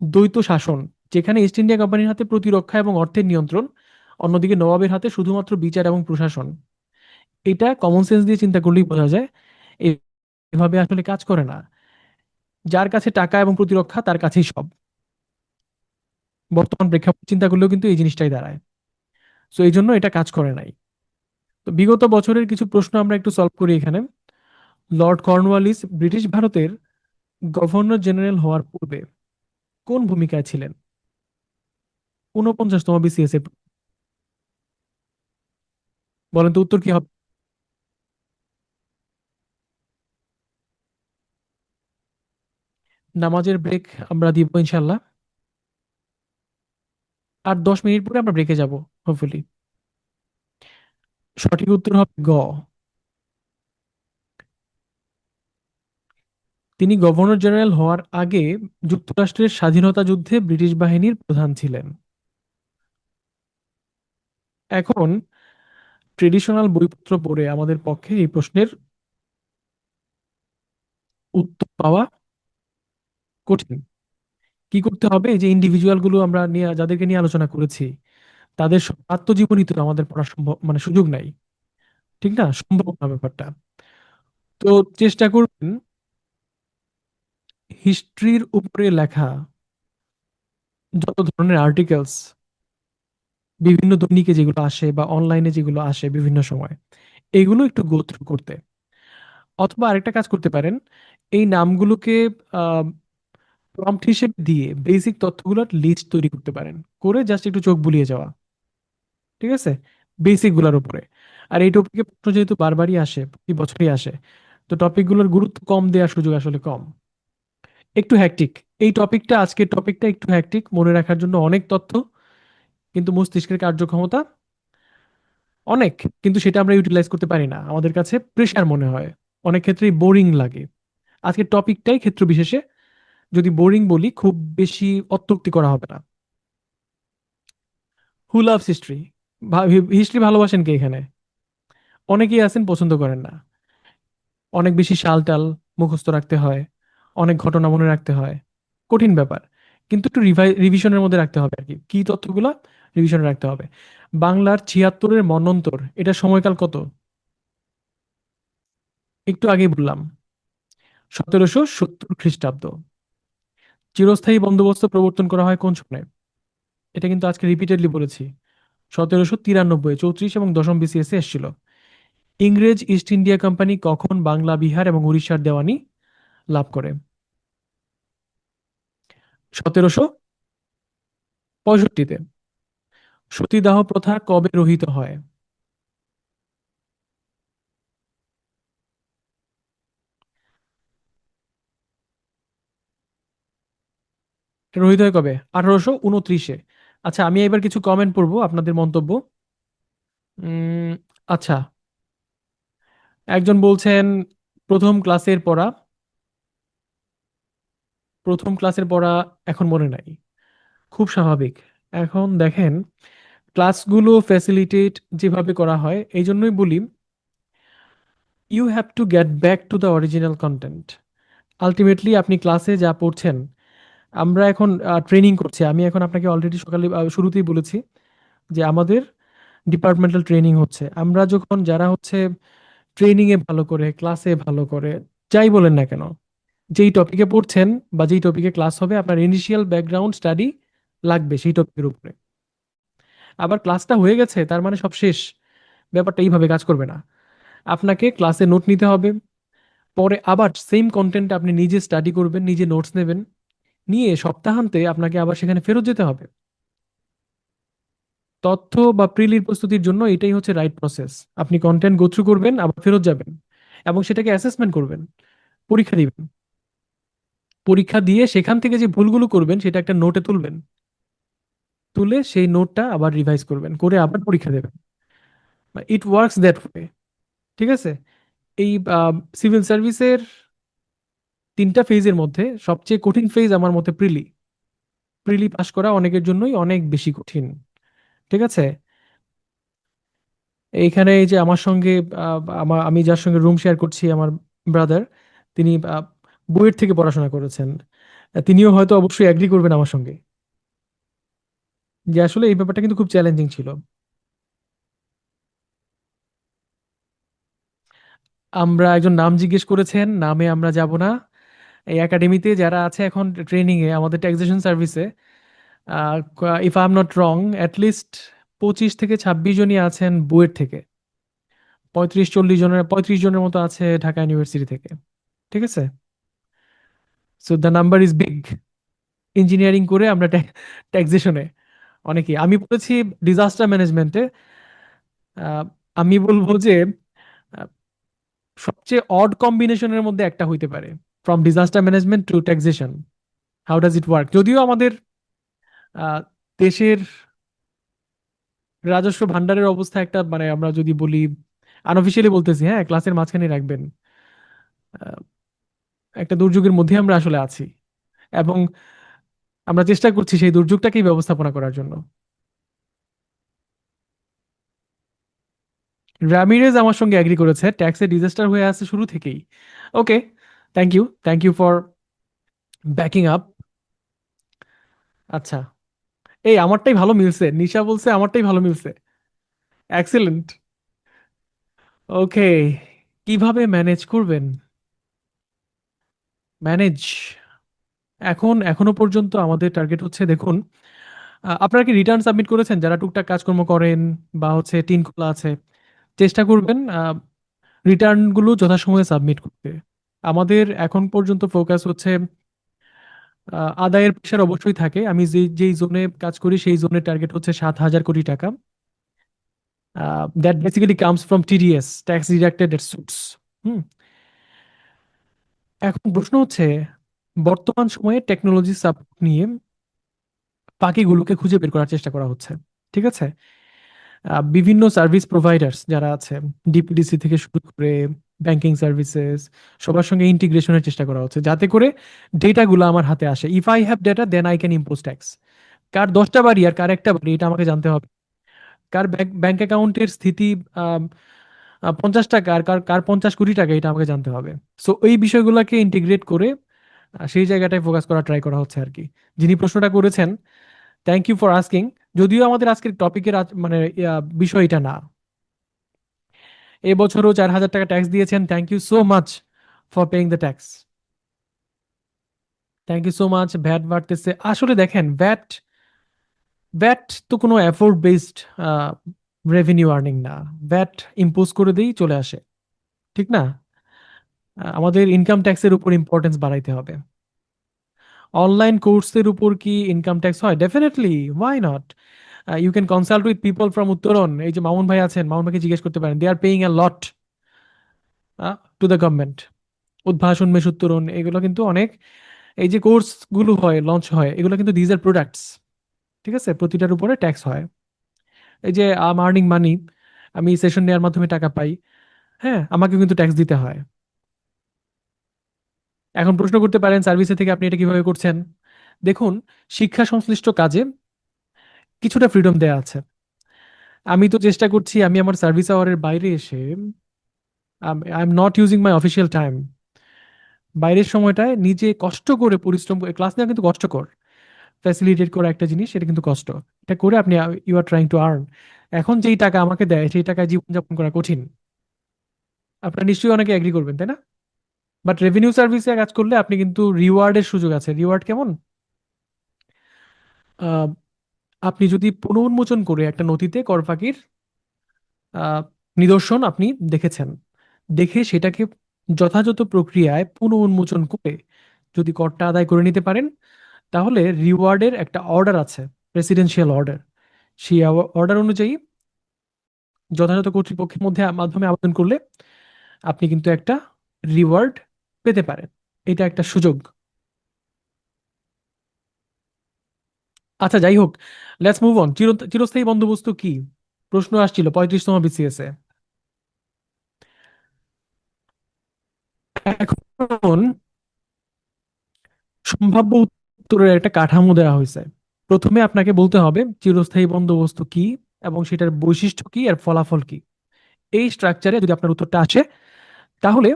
দ্বৈত শাসন, যেখানে ইস্ট ইন্ডিয়া কোম্পানির হাতে প্রতিরক্ষা এবং অর্থের নিয়ন্ত্রণ, অন্যদিকে নবাবের হাতে শুধুমাত্র বিচার এবং প্রশাসন, এটা কমন সেন্স দিয়ে চিন্তা করলেই বোঝা যায় এভাবে আসলে কাজ করে না। যার কাছে টাকা এবং প্রতিরক্ষা তার কাছেই সব। বর্তমান প্রেক্ষাপট চিন্তা করলেও কিন্তু এই জিনিসটাই দাঁড়ায়। সো এই জন্য এটা কাজ করে নাই। তো বিগত বছরের কিছু প্রশ্ন আমরা একটু সলভ করি এখানে। লর্ড কর্নওয়ালিস ব্রিটিশ ভারতের গভর্নর জেনারেল হওয়ার পূর্বে কোন ভূমিকায় ছিলেন? 49তম বিসিএস এ। বলেন তো উত্তর কি হবে? নামাজের ব্রেক আমরা দিব ইনশাল্লাহ। আর 10 মিনিট পরে আমরা ব্রেকে যাব, হোপফুলি। সঠিক উত্তর হবে গ। তিনি গভর্নর জেনারেল হওয়ার আগে যুক্তরাষ্ট্রের স্বাধীনতা যুদ্ধে ব্রিটিশ বাহিনীর প্রধান ছিলেন। এখন ট্রেডিশনাল বইপত্র পড়ে আমাদের পক্ষে এই প্রশ্নের উত্তর পাওয়া কঠিন। কি করতে হবে? এই যে ইন্ডিভিজুয়াল গুলো আমরা নিয়ে, যাদেরকে নিয়ে আলোচনা করেছি, তাদের আত্মজীবনী তো আমাদের পড়ার সম্ভব, মানে সুযোগ নাই। ঠিক না, সম্ভব না ব্যাপারটা। তো চেষ্টা করবেন হিস্ট্রির উপরে লেখা যত ধরনের আর্টিকেলস বিভিন্ন দৈনিকে যেগুলো আসে বা অনলাইনে যেগুলো আসে বিভিন্ন সময়, এগুলো একটু গো থ্রু করতে। অথবা আরেকটা কাজ করতে পারেন, এই নামগুলোকে প্রম্পট হিসেবে দিয়ে বেসিক তথ্যগুলোর লিস্ট তৈরি করতে পারেন, করে জাস্ট একটু চোখ বুলিয়ে যাওয়া। ঠিক আছে, বেসিক গুলোর উপরে। আর এই টপিকে প্রশ্ন যেহেতু বারবারই আসে, প্রতি বছরই আসে, তো টপিকগুলোর গুরুত্ব কম দেওয়ার সুযোগ আসলে কম। একটু হ্যাকটিক এই টপিকটা, আজকের টপিকটা একটু হ্যাকটিক, মনে রাখার জন্য অনেক তথ্য, কিন্তু মস্তিষ্কের কার্যক্ষমতা অনেক, কিন্তু সেটা আমরা ইউটিলাইজ করতে পারি না, আমাদের কাছে প্রেশার মনে হয়, অনেক ক্ষেত্রেই বোরিং লাগে। আজকের টপিকটাই ক্ষেত্র বিশেষে যদি বোরিং বলি, খুব বেশি অত্যুক্তি করা হবে না। Who loves history? হিস্ট্রি ভালোবাসেন কে এখানে? অনেকেই আছেন পছন্দ করেন না। অনেক বেশি শালটাল মুখস্থ রাখতে হয়, অনেক ঘটনা মনে রাখতে হয়, কঠিন ব্যাপার। কিন্তু একটু রিভিশনের মধ্যে রাখতে হবে আর কি, কি তথ্যগুলো রিভিশনে রাখতে হবে। বাংলার 76-এর মন্বন্তর, এটা সময়কাল কত? একটু আগেই বললাম, 1770 খ্রিস্টাব্দ। চিরস্থায়ী বন্দোবস্ত প্রবর্তন করা হয় কোন সনে? এটা কিন্তু আজকে রিপিটেডলি বলেছি। 1793, 34 এবং দশম বিসিএস এ এসেছিল। ইংরেজ ইস্ট ইন্ডিয়া কোম্পানি কখন বাংলা, বিহার এবং উড়িষ্যার দেওয়ানি লাভ করে? 1765-তে। সতীদাহ প্রথা কবে রহিত হয়? এটা রহিত হয় কবে? 1829-এ। আচ্ছা, আমি এবার কিছু কমেন্ট পড়বো আপনাদের মন্তব্য। উম আচ্ছা, একজন বলছেন প্রথম ক্লাসের পড়া, প্রথম ক্লাসের পড়া এখন মনে নাই। খুব স্বাভাবিক। এখন দেখেন, ক্লাসগুলো ফ্যাসিলিটেট যেভাবে করা হয়, এই জন্যই বলি you have to get back to the original content. Ultimately আপনি ক্লাসে যা পড়ছেন, আমরা এখন ট্রেনিং করছি। আমি এখন আপনাকে অলরেডি সকালে শুরুতেই বলেছি যে আমাদের ডিপার্টমেন্টাল ট্রেনিং হচ্ছে। আমরা যখন যারা হচ্ছে ট্রেনিং এ ভালো করে, ক্লাসে ভালো করে, যাই বলেন না কেন, যেই টপিকে পড়ছেন বা যেই টপিকে ক্লাস হবে, আপনার ইনিশিয়াল ব্যাকগ্রাউন্ড স্টাডি লাগবে সেই টপিকের উপরে। আবার ক্লাসটা হয়ে গেছে তার মানে সব শেষ, ব্যাপারটা এইভাবে কাজ করবে না। আপনাকে ক্লাসে নোট নিতে হবে, পরে আবার সেম কন্টেন্ট আপনি নিজে স্টাডি করবেন, নিজে নোটস নেবেন, নিয়ে সপ্তাহান্তে আপনাকে আবার সেখানে ফেরত যেতে হবে। তথ্য বা প্রিলির প্রস্তুতির জন্য এটাই হচ্ছে রাইট প্রসেস। আপনি কন্টেন্ট গো থ্রু করবেন, আবার ফেরত যাবেন, এবং সেটাকে অ্যাসেসমেন্ট করবেন, পরীক্ষা দিবেন। পরীক্ষা দিয়ে সেখান থেকে যে ভুলগুলো করবেন সেটা একটা নোটে তুলবেন, তুলে সেই নোটটা আবার রিভাইজ করবেন, করে আবার পরীক্ষা দেবেন। It works that way. ঠিক আছে? এই সিভিল সার্ভিসের তিনটা ফেজের মধ্যে সবচেয়ে কঠিন ফেজ আমার মতে প্রিলি। প্রিলি পাস করা অনেকের জন্যই অনেক বেশি কঠিন। ঠিক আছে? এইখানে এই যে আমার সঙ্গে আমি যার সঙ্গে রুম শেয়ার করছি, আমার ব্রাদার, তিনি বুয়েট থেকে পড়াশোনা করেছেন। তিনিও হয়তো অবশ্যই অ্যাগ্রি করবেন আমার সঙ্গে যে আসলে এই ব্যাপারটা কিন্তু খুব চ্যালেঞ্জিং ছিল। আমরা একজন নাম জিজ্ঞেস করেছেন, নামে আমরা যাব না। এই একাডেমিতে যারা আছে এখন ট্রেনিং এ আমাদের ট্যাক্সেশন সার্ভিসে, if I am not wrong, at least 25 থেকে 26 জনই আছেন বুয়েট থেকে। 35 জনের মতো আছে ঢাকা ইউনিভার্সিটি থেকে। ঠিক আছে? So the number is big. Engineering করে আমরা ট্যাক্সেশনে অনেকেই, আমি বলেছি ডিজাস্টার ম্যানেজমেন্টে। আমি বলবো যে আহ, সবচেয়ে অড কম্বিনেশনের মধ্যে একটা হইতে পারে, from disaster management to taxation. How does it work? যদিও আমাদের আহ, দেশের রাজস্ব ভান্ডারের অবস্থা একটা, মানে আমরা যদি বলি, আনঅফিসিয়ালি বলতেছি, হ্যাঁ, ক্লাসের মাঝখানে রাখবেন, আহ, একটা দুর্যোগের মধ্যে আমরা আসলে আছি, এবং আমরা চেষ্টা করছি সেই দুর্যোগটাকেই ব্যবস্থাপনা করার জন্য। রামিরেজ আমার সঙ্গে এগ্রি করেছে, ট্যাক্সে ডিজাস্টার হয়ে আছে শুরু থেকেই। Okay, thank you for backing up. আচ্ছা, এই আমারটাই ভালো মিলছে, নিশা বলছে আমারটাই ভালো মিলছে। এক্সিলেন্ট। ওকে, কিভাবে ম্যানেজ করবেন? ম্যানেজ, এখনো পর্যন্ত আমাদের টার্গেট হচ্ছে, দেখুন, আপনারা কি রিটার্ন সাবমিট করেছেন যারা টুকটাক কাজকর্ম করেন বা হচ্ছে টিন খোলা আছে? চেষ্টা করবেন রিটার্নগুলো যথাসময়ে সাবমিট করতে। আমাদের এখন পর্যন্ত ফোকাস হচ্ছে আদায়ের প্রেশার অবশ্যই থাকে। আমি যেই জোনে কাজ করি সেই জোনের টার্গেট হচ্ছে 7,000 কোটি টাকা। That basically comes from TDS, tax deducted source. Hmm. এখন প্রশ্ন হচ্ছে, বর্তমান সময়ে টেকনোলজি সাপোর্ট নিয়ে ফাঁকিগুলোকে খুঁজে বের করার চেষ্টা করা হচ্ছে। ঠিক আছে? বিভিন্ন সার্ভিস প্রোভাইডার্স যারা আছে, ডিপিডিসি থেকে শুরু করে ব্যাংকিং সার্ভিসেস, সবার সঙ্গে ইন্টিগ্রেশনের চেষ্টা করা হচ্ছে যাতে করে ডেটাগুলো আমার হাতে আসে। If I have data then I can impose tax. কার 10টা বাড়ি আর কার একটা বাড়ি এটা আমাকে জানতে হবে। কার ব্যাংক অ্যাকাউন্টের স্থিতি আম, 50 টাকা, আর কার কার 50 কোটি টাকা, এটা আমাকে জানতে হবে। সো এই বিষয়গুলোকে ইন্টিগ্রেট করে সেই জায়গাটায় ফোকাস করা ট্রাই করা হচ্ছে আর কি। যিনি প্রশ্নটা করেছেন, থ্যাংক ইউ ফর আস্কিং। যদিও আমাদের আজকের টপিকের মানে বিষয় এটা না। এবছরও 4,000 টাকা ট্যাক্স দিয়েছেন, thank you so much for paying the tax. Thank you so much. VAT বাড়তেছে, আসলে দেখেন, ভ্যাট ভ্যাট তো কোনো এফোর্ট বেসড রেভিনিউ আর্নিং না। ভ্যাট ইম্পোজ করে দিই চলে আসে, ঠিক না? আমাদের ইনকাম ট্যাক্সের উপর ইম্পর্টেন্স বাড়াইতে হবে। অনলাইন কোর্সের উপর কি ইনকাম ট্যাক্স হয়? Definitely, why not? You can consult with people from Uttoron. এই যে মামুন ভাই আছেন, মামুন ভাইকে জিজ্ঞেস করতে পারেন, they are paying a lot to the government. উদ্ভাসন, মেষোত্তরণ, এগুলো কিন্তু অনেক, এই যে কোর্স গুলো হয়, লঞ্চ হয়, এগুলো কিন্তু দিজ আর প্রোডাক্টস। ঠিক আছে? প্রতিটার উপরে ট্যাক্স হয়। এই যে আর্নিং মানি, আমি সেশন নেওয়ার মাধ্যমে টাকা পাই। হ্যাঁ, আমাকে কিন্তু ট্যাক্স দিতে হয়। এখন প্রশ্ন করতে পারেন সার্ভিসে থেকে আপনি এটা কিভাবে করছেন। দেখুন, শিক্ষা সংশ্লিষ্ট কাজে কিছুটা ফ্রিডম দেয়া আছে। আমি তো চেষ্টা করছি আমি আমার সার্ভিস আওয়ারের বাইরে এসে I am not using my official time, বাইরের সময়টায় নিজে কষ্ট করে পরিশ্রম করে ক্লাস নেওয়া কিন্তু কষ্টকর। ফ্যাসিলিটেট করা একটা জিনিস, এটা কিন্তু কষ্ট। এটা করে আপনি you are trying to earn. এখন যেই টাকা আমাকে দেয় সেই টাকায় জীবনযাপন করা কঠিন। আপনার নিশ্চয়ই অনেকে এগ্রি করবেন, তাই না? বাট রেভিনিউ সার্ভিসে কাজ করলে আপনি কিন্তু রিওয়ার্ডের সুযোগ আছে। রিওয়ার্ড কেমন? আহ, আপনি যদি পুনর্মোচন করে একটা নথিতে কর ফাঁকির আহ, নিদর্শন আপনি দেখেছেন, দেখে সেটাকে যথাযথ প্রক্রিয়ায় পুনর্মোচন করে যদি করটা আদায় করে নিতে পারেন, তাহলে রিওয়ার্ডের একটা অর্ডার আছে, প্রেসিডেন্সিয়াল অর্ডার। সেই অর্ডার অনুযায়ী যথাযথ কর্তৃপক্ষের মাধ্যমে আবেদন করলে আপনি কিন্তু একটা রিওয়ার্ড পেতে পারেন। এটা একটা সুযোগ। আচ্ছা, যাই হোক, লেটস মুভ অন। চিরস্থায়ী বন্দোবস্ত কি? প্রশ্ন আসছিল 35তম বিসিএস এ। এখন সম্ভাব্য উত্তরের একটা কাঠামো দেওয়া হয়েছে। প্রথমে আপনাকে বলতে হবে চিরস্থায়ী বন্দোবস্ত কি এবং সেটার বৈশিষ্ট্য কি আর ফলাফল কি। এই স্ট্রাকচারে যদি আপনার উত্তরটা আসে, তাহলে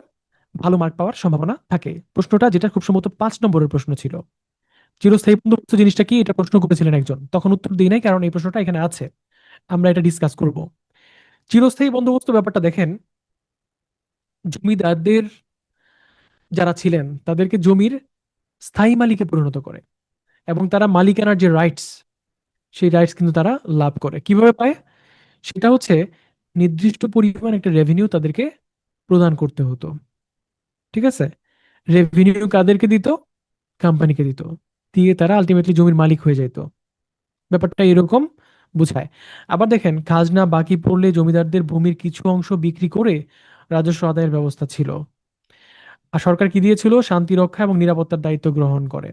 ভালো মার্ক পাওয়ার সম্ভাবনা থাকে। প্রশ্নটা, যেটা খুব সম্ভবত 5 নম্বরের প্রশ্ন ছিল, চিরস্থায়ী বন্দোবস্ত জিনিসটা কি, এটা প্রশ্ন করেছিলেন একজন, তখন উত্তর দিই নাই কারণ এই প্রশ্নটা এখানে আছে। আমরা এটা ডিসকাস করব। চিরস্থায়ী বন্দোবস্ত ব্যাপারটা দেখেন, জমিদারদের যারা ছিলেন তাদেরকে জমির স্থায়ী মালিকে পরিণত করে, এবং তারা মালিকানার যে রাইটস, সেই রাইটস কিন্তু তারা লাভ করে। কিভাবে পায়? সেটা হচ্ছে নির্দিষ্ট পরিমাণ একটা রেভিনিউ তাদেরকে প্রদান করতে হতো। ঠিক আছে? রেভিনিউ কাদেরকে দিত? কোম্পানিকে দিত। দিয়ে তারা আলটিমেটলি জমির মালিক হয়ে যেত। ব্যাপারটা এরকম বুঝায়। আবার দেখেন, খাজনা বাকি পড়লে জমিদারদের ভূমির কিছু অংশ বিক্রি করে রাজস্ব আদায়ের ব্যবস্থা ছিল। আর সরকার কি দিয়েছিল? শান্তি রক্ষা এবং নিরাপত্তার দায়িত্ব গ্রহণ করে।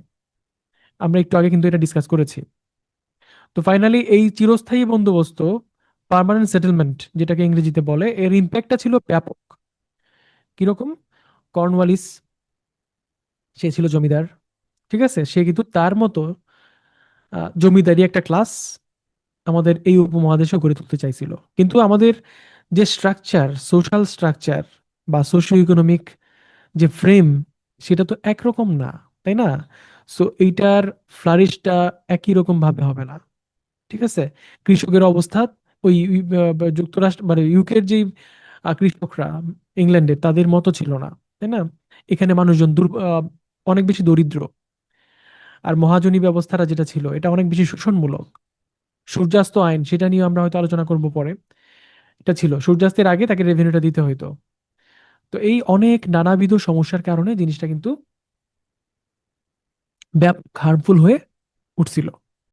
আমরা একটু আগে কিন্তু এটা ডিসকাস করেছি। তো ফাইনালি এই চিরস্থায়ী বন্দোবস্ত, পার্মানেন্ট সেটেলমেন্ট যেটাকে ইংরেজিতে বলে, এর ইম্প্যাক্টটা ছিল ব্যাপক। কিরকম? কর্নওয়ালিস, সে ছিল জমিদার। ঠিক আছে, সে কিন্তু তার মতো জমিদারি একটা ক্লাস আমাদের এই উপমহাদেশে গড়ে তুলতে চাইছিল। কিন্তু আমাদের যে স্ট্রাকচার, সোশ্যাল স্ট্রাকচার বা সোশিও ইকোনমিক যে ফ্রেম, সেটা তো একরকম না, তাই না? সো এইটার ফ্লারিশটা একই রকম ভাবে হবে না। ঠিক আছে? কৃষকের অবস্থা ওই যুক্তরাষ্ট্র মানে ইউকের যে কৃষকরা, ইংল্যান্ডের তাদের মতো ছিল না, তাই না? এখানে মানুষজন অনেক বেশি দরিদ্র। আর মহাজনী ব্যবস্থাটা যেটা ছিল, এটা অনেক বেশি শোষণমূলক। সূর্যাস্ত আইন, সেটা নিয়ে আমরা হয়তো আলোচনা করব পরে। এটা ছিল সূর্যাস্তের আগে তাকে রেভিনিউটা দিতে হইতো। তো এই অনেক নানাবিধ সমস্যার কারণে জিনিসটা কিন্তু ব্যাপক হার্মফুল হয়ে উঠছিল।